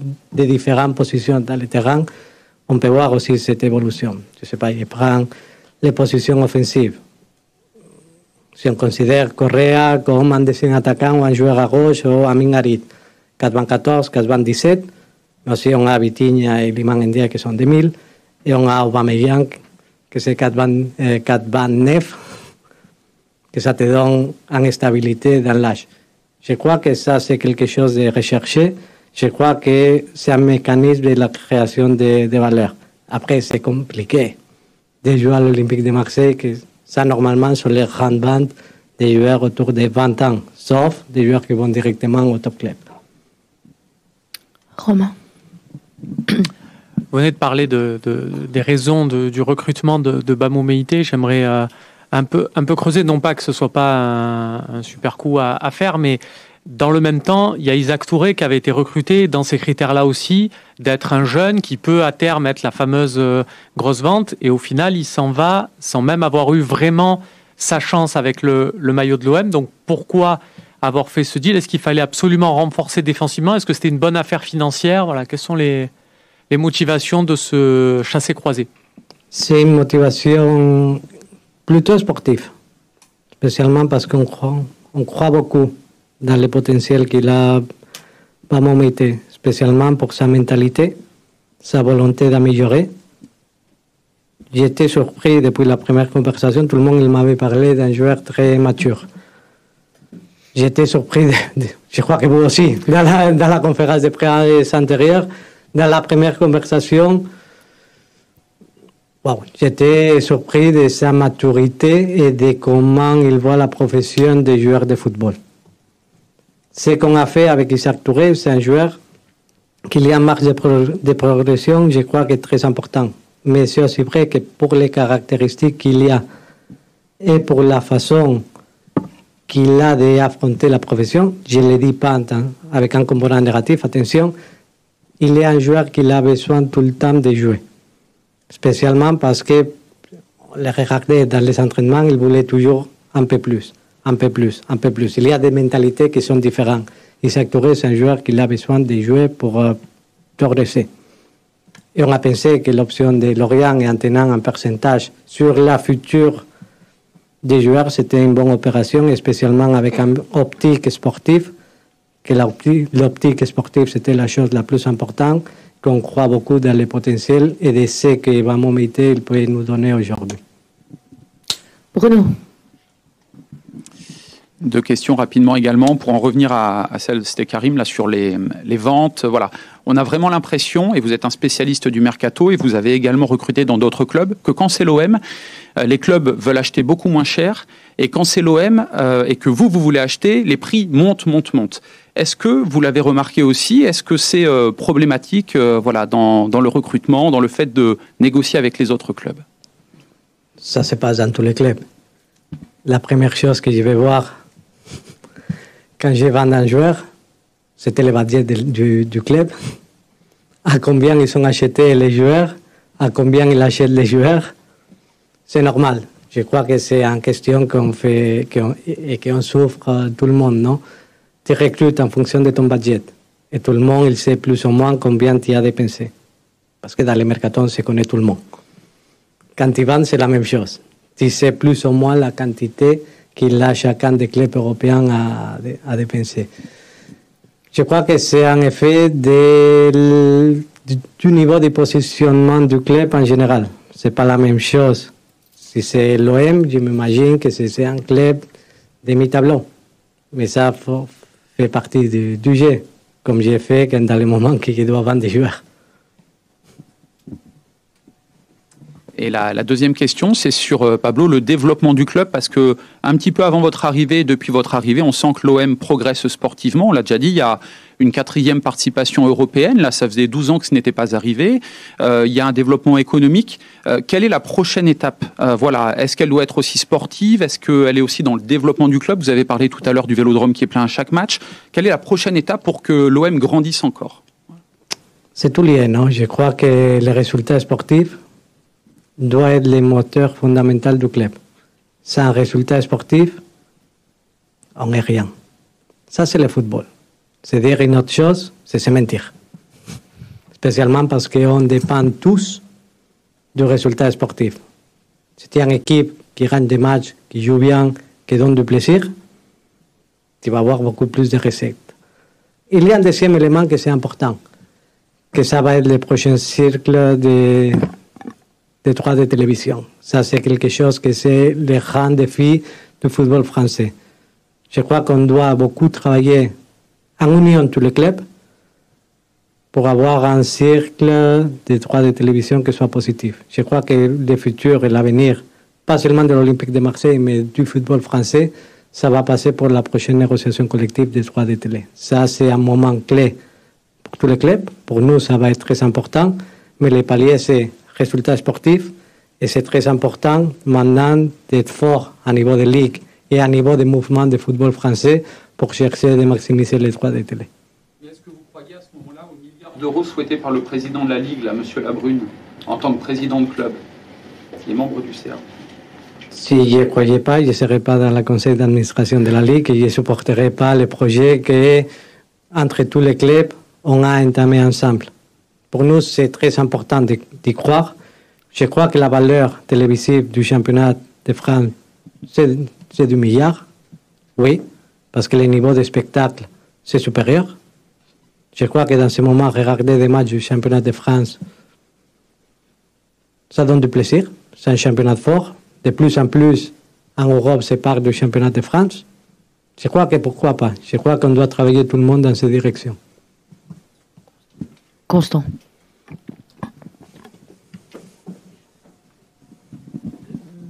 différentes positions dans le terrain, on peut voir aussi cette évolution. Je ne sais pas, il prend les positions offensives. Si on considère Correa comme un deuxième attaquant ou un joueur à gauche ou Amin Harit, 4-14, 4-17, mais aussi on a Vitinha et Liman Ndiaye qui sont 2000, et on a Aubameyang que c'est 4-29, que ça te donne une stabilité dans l'âge. Je crois que ça c'est quelque chose de recherché. Je crois que c'est un mécanisme de la création de valeur. Après, c'est compliqué de jouer à l'Olympique de Marseille, que ça, normalement, sur les grandes bandes, des joueurs autour de 20 ans, sauf des joueurs qui vont directement au top club. Romain. Vous venez de parler des raisons du recrutement de Bamo Meite. J'aimerais un peu creuser, non pas que ce soit pas un super coup à faire, mais dans le même temps, il y a Isaac Touré qui avait été recruté dans ces critères-là aussi, d'être un jeune qui peut à terme être la fameuse grosse vente, et au final, il s'en va sans même avoir eu vraiment sa chance avec le maillot de l'OM. Donc pourquoi avoir fait ce deal? Est-ce qu'il fallait absolument renforcer défensivement? Est-ce que c'était une bonne affaire financière? Voilà, quelles sont les motivations de ce chassé-croisé? C'est une motivation plutôt sportive, spécialement parce qu'on croit beaucoup dans le potentiel qu'il a Bamo Meite, spécialement pour sa mentalité, sa volonté d'améliorer. J'étais surpris depuis la première conversation, tout le monde m'avait parlé d'un joueur très mature. J'étais surpris, je crois que vous aussi, dans la conférence de presse antérieure, dans la première conversation, Wow. J'étais surpris de sa maturité et de comment il voit la profession des joueurs de football. Ce qu'on a fait avec Isaac Touré, c'est un joueur qu'il y a une marge de progression, je crois que est très important. Mais c'est aussi vrai que pour les caractéristiques qu'il y a et pour la façon qu'il a d'affronter la profession, je ne le dis pas avec un component négatif, attention, il est un joueur qui a besoin tout le temps de jouer. Spécialement parce que le regarder dans les entraînements, il voulait toujours un peu plus, un peu plus, un peu plus. Il y a des mentalités qui sont différentes. Isaac Touré, c'est un joueur qui a besoin de jouer pour progresser. Et on a pensé que l'option de Lorient et en tenant un pourcentage sur la future des joueurs, c'était une bonne opération, spécialement avec une optique sportive, que l'optique sportive, c'était la chose la plus importante, qu'on croit beaucoup dans le potentiel et de ce que Bamo Meïté il peut nous donner aujourd'hui. Bruno. Deux questions rapidement également pour en revenir à celle c'était Karim là sur les ventes. Voilà, on a vraiment l'impression, et vous êtes un spécialiste du mercato et vous avez également recruté dans d'autres clubs, que quand c'est l'OM, les clubs veulent acheter beaucoup moins cher, et quand c'est l'OM et que vous voulez acheter, les prix montent. Est-ce que vous l'avez remarqué aussi? Est-ce que c'est problématique voilà, dans le recrutement, dans le fait de négocier avec les autres clubs? Ça se passe dans tous les clubs. La première chose que je vais voir quand je vends un joueur, c'était le budget du club. À combien ils ont acheté les joueurs, à combien ils achètent les joueurs. C'est normal. Je crois que c'est une question qu'on fait et qu'on souffre tout le monde, non? Tu recrutes en fonction de ton budget. Et tout le monde, il sait plus ou moins combien tu as dépensé. Parce que dans les mercato, on se connaît tout le monde. Quand tu vends, c'est la même chose. Tu sais plus ou moins la quantité qu'il a chacun des clubs européens à dépenser. Je crois que c'est un effet du niveau de positionnement du club en général. Ce n'est pas la même chose. Si c'est l'OM, je m'imagine que c'est un club demi-tableau. Mais ça fait partie du jeu, comme j'ai fait dans les moments que je dois vendre des joueurs. Et la deuxième question, c'est sur, Pablo, le développement du club, parce que un petit peu avant votre arrivée, depuis votre arrivée, on sent que l'OM progresse sportivement. On l'a déjà dit, il y a une 4e participation européenne. Là, ça faisait 12 ans que ce n'était pas arrivé. Il y a un développement économique. Quelle est la prochaine étape? Voilà. Est-ce qu'elle doit être aussi sportive? Est-ce qu'elle est aussi dans le développement du club? Vous avez parlé tout à l'heure du Vélodrome qui est plein à chaque match. Quelle est la prochaine étape pour que l'OM grandisse encore? C'est tout lié, non? Je crois que les résultats sportifs doit être le moteur fondamental du club. Sans résultat sportif, on n'est rien. Ça, c'est le football. C'est dire une autre chose, c'est se mentir. Spécialement parce qu'on dépend tous du résultat sportif. Si tu as une équipe qui gagne des matchs, qui joue bien, qui donne du plaisir, tu vas avoir beaucoup plus de recettes. Il y a un deuxième élément que c'est important, que ça va être le prochain cercle des droits de télévision. Ça, c'est quelque chose que c'est le grand défi du football français. Je crois qu'on doit beaucoup travailler en union tous les clubs pour avoir un cercle de droits de télévision qui soit positif. Je crois que le futur et l'avenir, pas seulement de l'Olympique de Marseille, mais du football français, ça va passer pour la prochaine négociation collective des droits de télé. Ça, c'est un moment clé pour tous les clubs. Pour nous, ça va être très important, mais les paliers, c'est résultats sportifs, et c'est très important maintenant d'être fort à niveau de ligue et à niveau de mouvement de football français pour chercher de maximiser les droits de télé. Est-ce que vous croyez à ce moment-là aux milliards d'euros souhaités par le président de la Ligue, là, M. Labrune, en tant que président de club, qui est membre du CA? Si je ne croyais pas, je ne serais pas dans le conseil d'administration de la Ligue et je ne supporterais pas le projet que, entre tous les clubs, on a entamé ensemble. Pour nous, c'est très important d'y croire. Je crois que la valeur télévisive du championnat de France, c'est du milliard. Oui, parce que le niveau de spectacle, c'est supérieur. Je crois que dans ce moment, regarder des matchs du championnat de France, ça donne du plaisir. C'est un championnat fort. De plus en plus, en Europe, c'est part du championnat de France. Je crois que pourquoi pas. Je crois qu'on doit travailler tout le monde dans cette direction. Constant.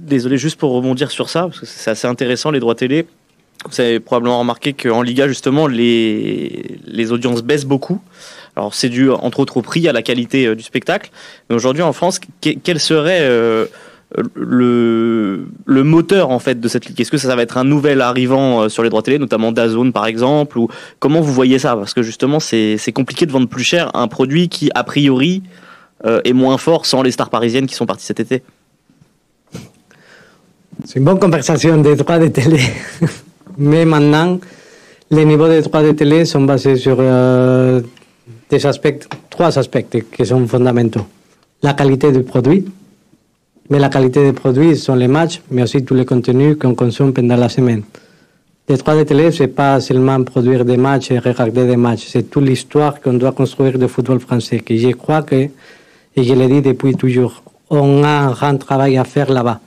désolé, juste pour rebondir sur ça, parce que c'est assez intéressant, les droits télé. Vous avez probablement remarqué qu'en Liga, justement, les audiences baissent beaucoup. Alors, c'est dû, entre autres, au prix, à la qualité du spectacle. Mais aujourd'hui, en France, quel serait le moteur, en fait, de cette ligue? Est-ce que ça va être un nouvel arrivant sur les droits télé, notamment DAZN, par exemple, ou comment vous voyez ça? Parce que, justement, c'est compliqué de vendre plus cher un produit qui, a priori, est moins fort sans les stars parisiennes qui sont parties cet été. C'est une bonne conversation des droits de télé. Mais maintenant, les niveaux des droits de télé sont basés sur trois aspects qui sont fondamentaux. La qualité du produit, mais la qualité des produits sont les matchs, mais aussi tous les contenus qu'on consomme pendant la semaine. Les droits de télé, ce n'est pas seulement produire des matchs et regarder des matchs, c'est toute l'histoire qu'on doit construire du football français, que je crois que, et je l'ai dit depuis toujours, on a un grand travail à faire là-bas.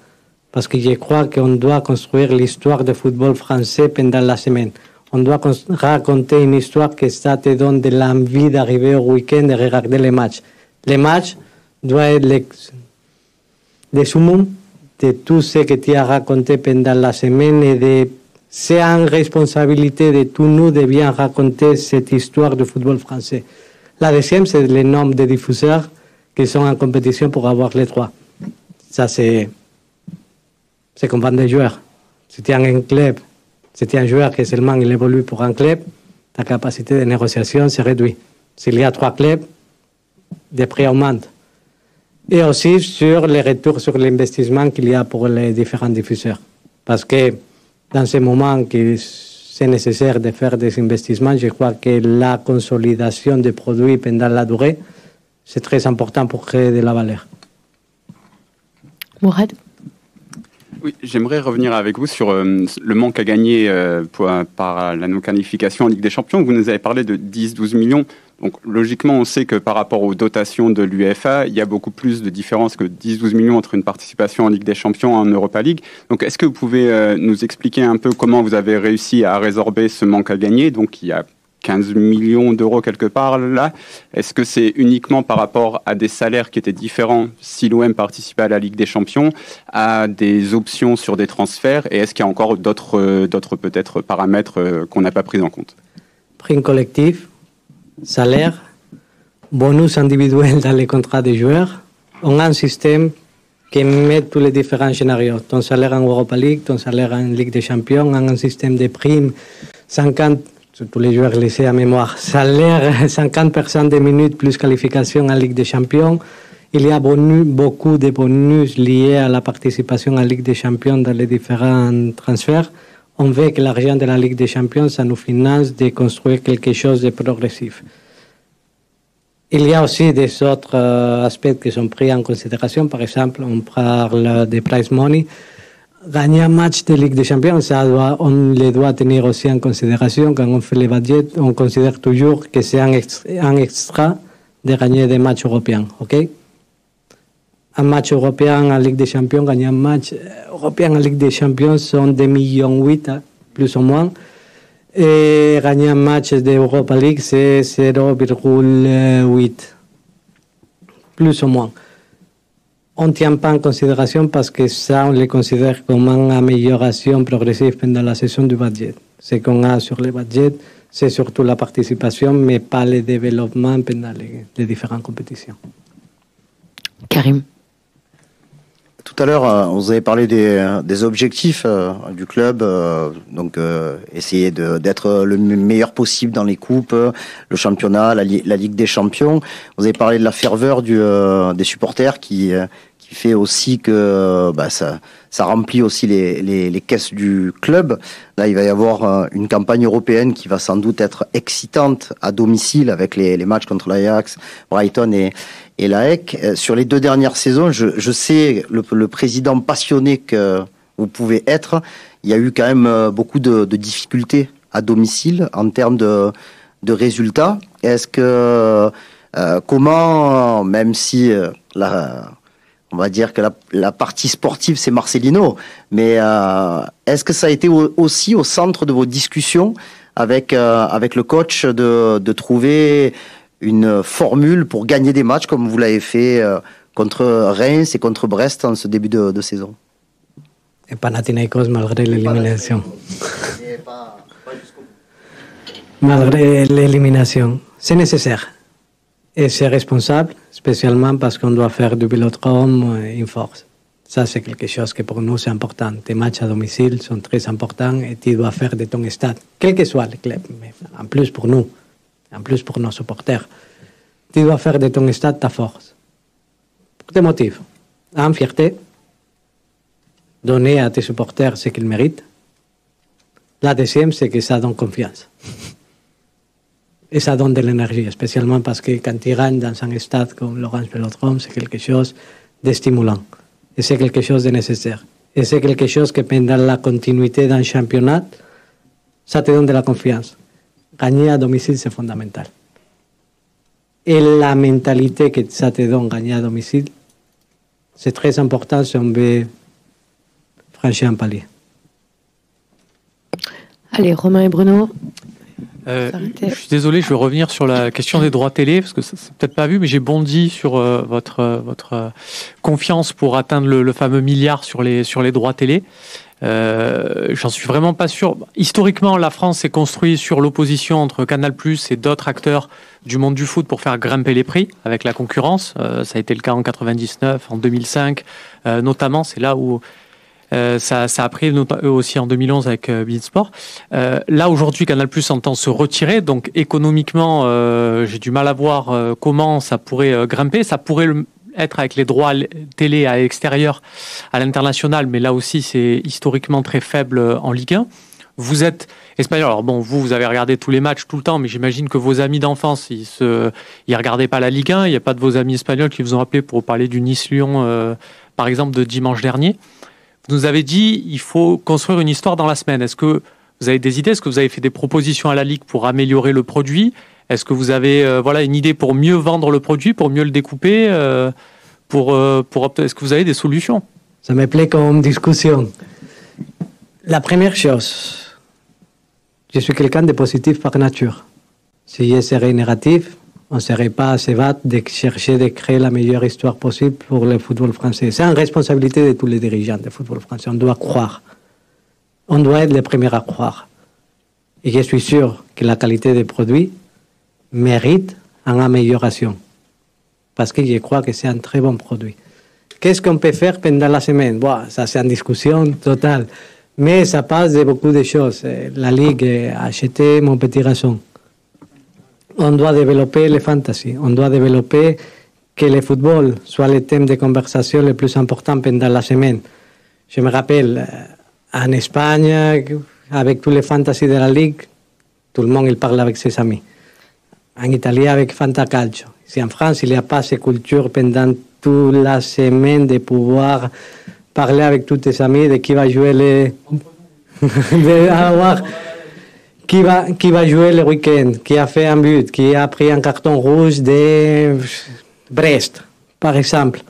Parce que je crois qu'on doit construire l'histoire du football français pendant la semaine. On doit raconter une histoire que ça te donne de l'envie d'arriver au week-end et regarder les matchs. Les matchs doivent être le summum de tout ce que tu as raconté pendant la semaine et c'est une responsabilité de tous nous de bien raconter cette histoire du football français. La deuxième, c'est le nombre de diffuseurs qui sont en compétition pour avoir les droits. Ça, c'est comme vendre des joueurs. Si tu as un club, si tu as un joueur qui seulement il évolue pour un club, ta capacité de négociation se réduit. S'il y a 3 clubs, des prix augmentent. Et aussi sur les retours sur l'investissement qu'il y a pour les différents diffuseurs. Parce que dans ce moment que c'est nécessaire de faire des investissements, je crois que la consolidation des produits pendant la durée, c'est très important pour créer de la valeur. Mourad? Oui, j'aimerais revenir avec vous sur le manque à gagner par la non-qualification en Ligue des Champions. Vous nous avez parlé de 10-12 millions. Donc logiquement, on sait que par rapport aux dotations de l'UEFA, il y a beaucoup plus de différence que 10-12 millions entre une participation en Ligue des Champions et en Europa League. Donc est-ce que vous pouvez nous expliquer un peu comment vous avez réussi à résorber ce manque à gagner? Donc il y a 15 millions d'euros quelque part là. Est-ce que c'est uniquement par rapport à des salaires qui étaient différents si l'OM participait à la Ligue des Champions, à des options sur des transferts, et est-ce qu'il y a encore d'autres peut-être paramètres qu'on n'a pas pris en compte? Prime collectif, salaire, bonus individuel dans les contrats des joueurs. On a un système qui met tous les différents scénarios. Ton salaire en Europa League, ton salaire en Ligue des Champions, on a un système de primes, 50, tous les joueurs laissés à mémoire, salaire 50% des minutes plus qualification en Ligue des Champions. Il y a beaucoup de bonus liés à la participation en Ligue des Champions dans les différents transferts. On veut que l'argent de la Ligue des Champions, ça nous finance de construire quelque chose de progressif. Il y a aussi des autres aspects qui sont pris en considération. Par exemple, on parle de prize money. Gagner un match de Ligue des Champions, on les doit tenir aussi en considération. Quand on fait les budgets, on considère toujours que c'est un extra de gagner des matchs européens. Okay? Un match européen en Ligue des Champions, gagner un match européen en Ligue des Champions sont 2,8 millions, plus ou moins. Et gagner un match d'Europa League, c'est 0,8, plus ou moins. On ne tient pas en considération parce que ça, on les considère comme une amélioration progressive pendant la saison du budget. Ce qu'on a sur le budget, c'est surtout la participation, mais pas le développement pendant les différentes compétitions. Karim. Tout à l'heure, vous avez parlé des objectifs du club, donc essayer d'être le meilleur possible dans les coupes, le championnat, la Ligue des Champions. Vous avez parlé de la ferveur des supporters qui fait aussi que ça remplit aussi les caisses du club. Là, il va y avoir une campagne européenne qui va sans doute être excitante à domicile avec les matchs contre l'Ajax, Brighton et l'AEK. Sur les 2 dernières saisons, je sais le président passionné que vous pouvez être. Il y a eu quand même beaucoup de difficultés à domicile en termes de résultats. Est-ce que comment, même si on va dire que la partie sportive c'est Marcelino, mais est-ce que ça a été aussi au centre de vos discussions avec le coach de trouver une formule pour gagner des matchs comme vous l'avez fait contre Reims et contre Brest en ce début de saison? Et Panathinaikos malgré l'élimination. Malgré l'élimination. C'est nécessaire. Et c'est responsable, spécialement parce qu'on doit faire du vélodrome une force. Ça, c'est quelque chose que pour nous, c'est important. Tes matchs à domicile sont très importants et tu dois faire de ton stade, quel que soit le club, mais en plus pour nous, en plus pour nos supporters. Tu dois faire de ton stade ta force. Pour des motifs. En fierté, donner à tes supporters ce qu'ils méritent. La deuxième, c'est que ça donne confiance. Et ça donne de l'énergie, spécialement parce que quand tu rentres dans un stade comme l'Orange Vélodrome, c'est quelque chose de stimulant. Et c'est quelque chose de nécessaire. Et c'est quelque chose que pendant la continuité d'un championnat, ça te donne de la confiance. Gagner à domicile, c'est fondamental. Et la mentalité que ça te donne gagner à domicile, c'est très important si on veut franchir un palier. Allez, Romain et Bruno. Je suis désolé, je vais revenir sur la question des droits télé, parce que c'est peut-être pas vu, mais j'ai bondi sur votre confiance pour atteindre le fameux milliard sur les droits télé. J'en suis vraiment pas sûr. Historiquement, la France s'est construite sur l'opposition entre Canal+ et d'autres acteurs du monde du foot pour faire grimper les prix avec la concurrence. Ça a été le cas en 99, en 2005, notamment. C'est là où ça a pris aussi en 2011 avec Beansport. Là, aujourd'hui, Canal+ entend se retirer. Donc, économiquement, j'ai du mal à voir comment ça pourrait grimper. Ça pourrait être avec les droits télé à l'extérieur, à l'international. Mais là aussi, c'est historiquement très faible en Ligue 1. Vous êtes espagnol. Alors bon, vous avez regardé tous les matchs tout le temps, mais j'imagine que vos amis d'enfance, ils regardaient pas la Ligue 1. Il n'y a pas de vos amis espagnols qui vous ont appelé pour parler du Nice-Lyon, par exemple, de dimanche dernier. Vous nous avez dit il faut construire une histoire dans la semaine. Est-ce que vous avez des idées? Est-ce que vous avez fait des propositions à la Ligue pour améliorer le produit? Est-ce que vous avez une idée pour mieux vendre le produit, pour mieux le découper est-ce que vous avez des solutions? Ça me plaît comme discussion. La première chose, je suis quelqu'un de positif par nature. Si je serais négatif, on ne serait pas assez battre de chercher de créer la meilleure histoire possible pour le football français. C'est une responsabilité de tous les dirigeants du football français. On doit croire. On doit être les premiers à croire. Et je suis sûr que la qualité des produits mérite une amélioration. Parce que je crois que c'est un très bon produit. Qu'est-ce qu'on peut faire pendant la semaine? Bon, ça, c'est une discussion totale. Mais ça passe de beaucoup de choses. La Ligue a acheté mon petit garçon. On doit développer les fantasy. On doit développer que le football soit le thème de conversation le plus important pendant la semaine. Je me rappelle, en Espagne, avec tous les fantasy de la Ligue, tout le monde il parle avec ses amis. En Italie, avec Fantacalcio. Si en France, il n'y a pas cette culture pendant toute la semaine de pouvoir parler avec tous tes amis de qui va jouer les... qui va jouer le week-end, qui a fait un but, qui a pris un carton rouge de Brest, par exemple.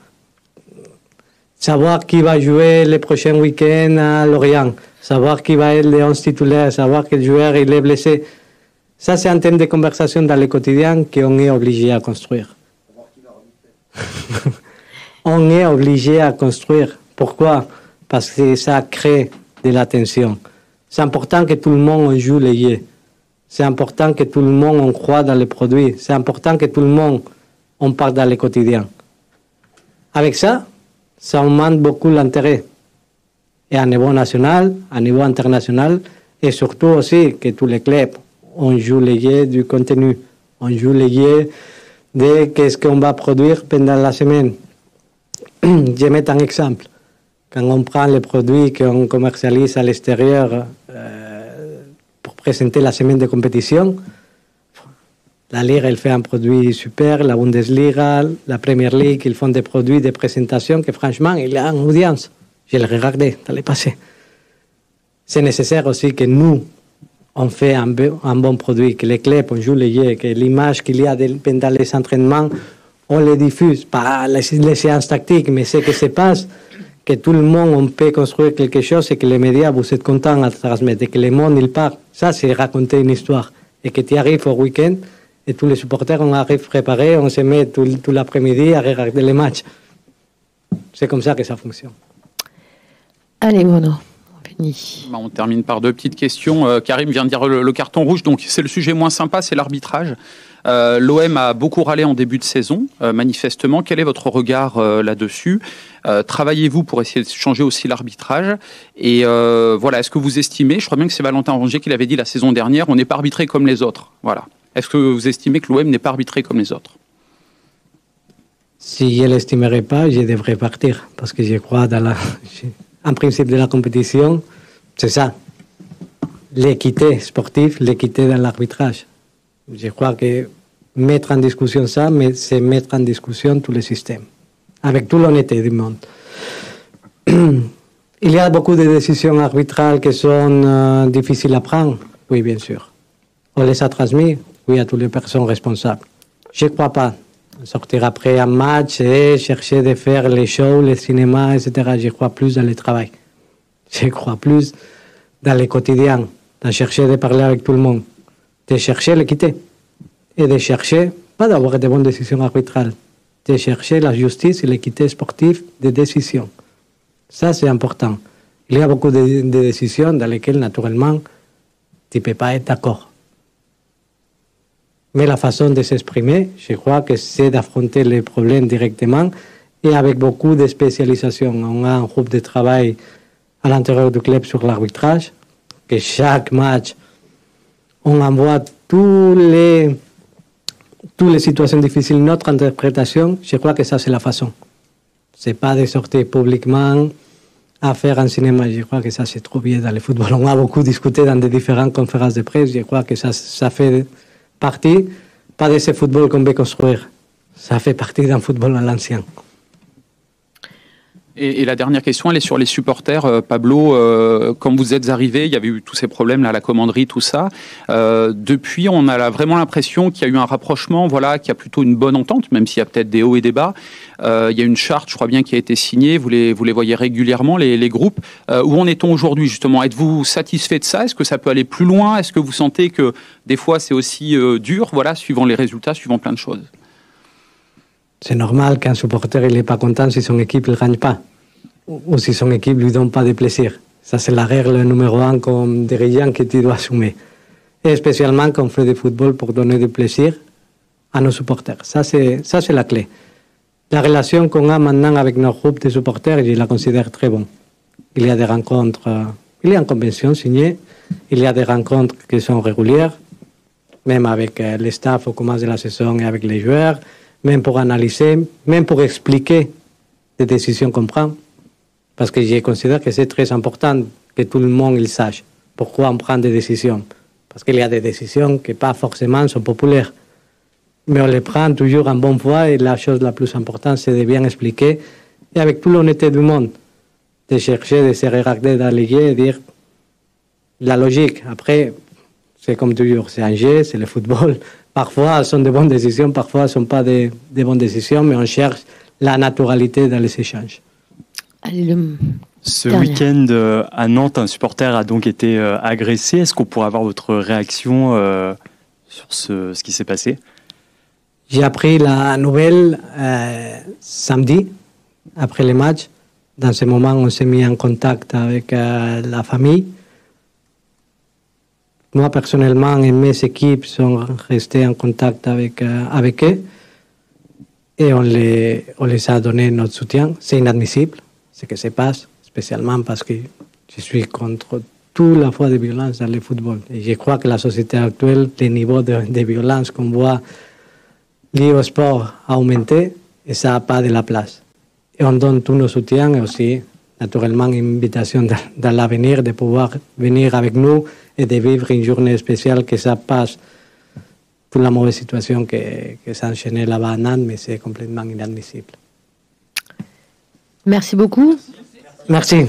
Savoir qui va jouer le prochain week-end à Lorient, savoir qui va être le 11 titulaire, savoir quel joueur il est blessé. Ça, c'est un thème de conversation dans le quotidien qu'on est obligé à construire. On est obligé à construire. Pourquoi? Parce que ça crée de la tension. C'est important que tout le monde joue les jeux. C'est important que tout le monde on croit dans les produits. C'est important que tout le monde on parle dans le quotidien. Avec ça, ça augmente beaucoup l'intérêt. Et à niveau national, à niveau international, et surtout aussi que tous les clubs, on joue les jeux du contenu. On joue les jeux de qu'est-ce qu'on va produire pendant la semaine. Je vais mettre un exemple. Quand on prend les produits qu'on commercialise à l'extérieur pour présenter la semaine de compétition, la Ligue, elle fait un produit super, la Bundesliga, la Premier League, ils font des produits de présentation que franchement, il y a une audience. Je l'ai regardé dans le passé. C'est nécessaire aussi que nous, on fait un bon produit, que les clubs, on joue les jeux, que l'image qu'il y a pendant les entraînements, on les diffuse, pas les séances tactiques, mais ce qui se passe, que tout le monde on peut construire quelque chose et que les médias, vous êtes contents à transmettre, et que le monde, il part. Ça, c'est raconter une histoire. Et que tu arrives au week-end, et tous les supporters, on arrive préparés, on se met tout l'après-midi à regarder les matchs. C'est comme ça que ça fonctionne. Allez, Bruno, on finit. On termine par 2 petites questions. Karim vient de dire le carton rouge, donc c'est le sujet moins sympa, c'est l'arbitrage. L'OM a beaucoup râlé en début de saison, manifestement. Quel est votre regard là-dessus ? Travaillez-vous pour essayer de changer aussi l'arbitrage ? Et voilà, est-ce que vous estimez, je crois bien que c'est Valentin Rongier qui l'avait dit la saison dernière, on n'est pas arbitré comme les autres. Voilà. Est-ce que vous estimez que l'OM n'est pas arbitré comme les autres ? Si je ne l'estimerais pas, je devrais partir. Parce que je crois dans un principe de la compétition, c'est ça. L'équité sportive, l'équité dans l'arbitrage. Je crois que mettre en discussion ça, mais c'est mettre en discussion tous les systèmes. Avec toute l'honnêteté du monde. Il y a beaucoup de décisions arbitrales qui sont difficiles à prendre. Oui, bien sûr. On les a transmises, oui, à toutes les personnes responsables. Je ne crois pas. Sortir après un match et chercher de faire les shows, les cinémas, etc. Je crois plus dans le travail. Je crois plus dans le quotidien, dans chercher de parler avec tout le monde, de chercher l'équité et de chercher, pas d'avoir de bonnes décisions arbitrales, de chercher la justice et l'équité sportive des décisions. Ça, c'est important. Il y a beaucoup de décisions dans lesquelles, naturellement, tu ne peux pas être d'accord. Mais la façon de s'exprimer, je crois que c'est d'affronter les problèmes directement et avec beaucoup de spécialisation. On a un groupe de travail à l'intérieur du club sur l'arbitrage, que chaque match, on envoie toutes les situations difficiles, notre interprétation. Je crois que ça, c'est la façon. Ce n'est pas de sortir publiquement à faire un cinéma. Je crois que ça, c'est trop bien dans le football. On a beaucoup discuté dans des différentes conférences de presse. Je crois que ça fait partie, pas de ce football qu'on veut construire. Ça fait partie d'un football à l'ancien. Et la dernière question, elle est sur les supporters. Pablo, quand vous êtes arrivé, il y avait eu tous ces problèmes là, la commanderie, tout ça. Depuis, on a vraiment l'impression qu'il y a eu un rapprochement, voilà, qu'il y a plutôt une bonne entente, même s'il y a peut-être des hauts et des bas. Il y a une charte, je crois bien, qui a été signée. Vous les voyez régulièrement, les groupes. Où en est-on aujourd'hui, justement ? Êtes-vous satisfait de ça ? Est-ce que ça peut aller plus loin ? Est-ce que vous sentez que des fois, c'est aussi dur, voilà, suivant les résultats, suivant plein de choses ? C'est normal qu'un supporter n'est pas content si son équipe ne gagne pas, ou si son équipe ne lui donne pas de plaisir. Ça, c'est la règle numéro 1 comme dirigeant que tu dois assumer. Et spécialement quand on fait du football pour donner du plaisir à nos supporters. Ça, c'est la clé. La relation qu'on a maintenant avec nos groupes de supporters, je la considère très bonne. Il y a des rencontres, il y a une convention signée, il y a des rencontres qui sont régulières, même avec le staff au commencement de la saison et avec les joueurs, même pour analyser, même pour expliquer les décisions qu'on prend. Parce que je considère que c'est très important que tout le monde il sache pourquoi on prend des décisions. Parce qu'il y a des décisions qui pas forcément sont populaires. Mais on les prend toujours en bonne foi et la chose la plus importante, c'est de bien expliquer et avec toute l'honnêteté du monde, de chercher, de se regarder dans les yeux et dire la logique. Après, c'est comme toujours, c'est un jeu, c'est le football. Parfois, ce sont de bonnes décisions, parfois, ce ne sont pas de bonnes décisions, mais on cherche la naturalité dans les échanges. Ce week-end à Nantes, un supporter a donc été agressé. Est-ce qu'on pourrait avoir votre réaction sur ce qui s'est passé ? J'ai appris la nouvelle samedi, après le match. Dans ce moment, on s'est mis en contact avec la famille. Moi, personnellement, et mes équipes sont restés en contact avec eux. Et on les a donné notre soutien. C'est inadmissible ce qui se passe, spécialement parce que je suis contre toute la fois de violence dans le football. Et je crois que la société actuelle, le niveau de violence qu'on voit lié au sport a augmenté et ça n'a pas de la place. Et on donne tous nos soutiens et aussi, naturellement, une invitation dans l'avenir de pouvoir venir avec nous et de vivre une journée spéciale que ça passe toute la mauvaise situation que s'est enchaînée là-bas à Nantes, mais c'est complètement inadmissible. Merci beaucoup. Merci.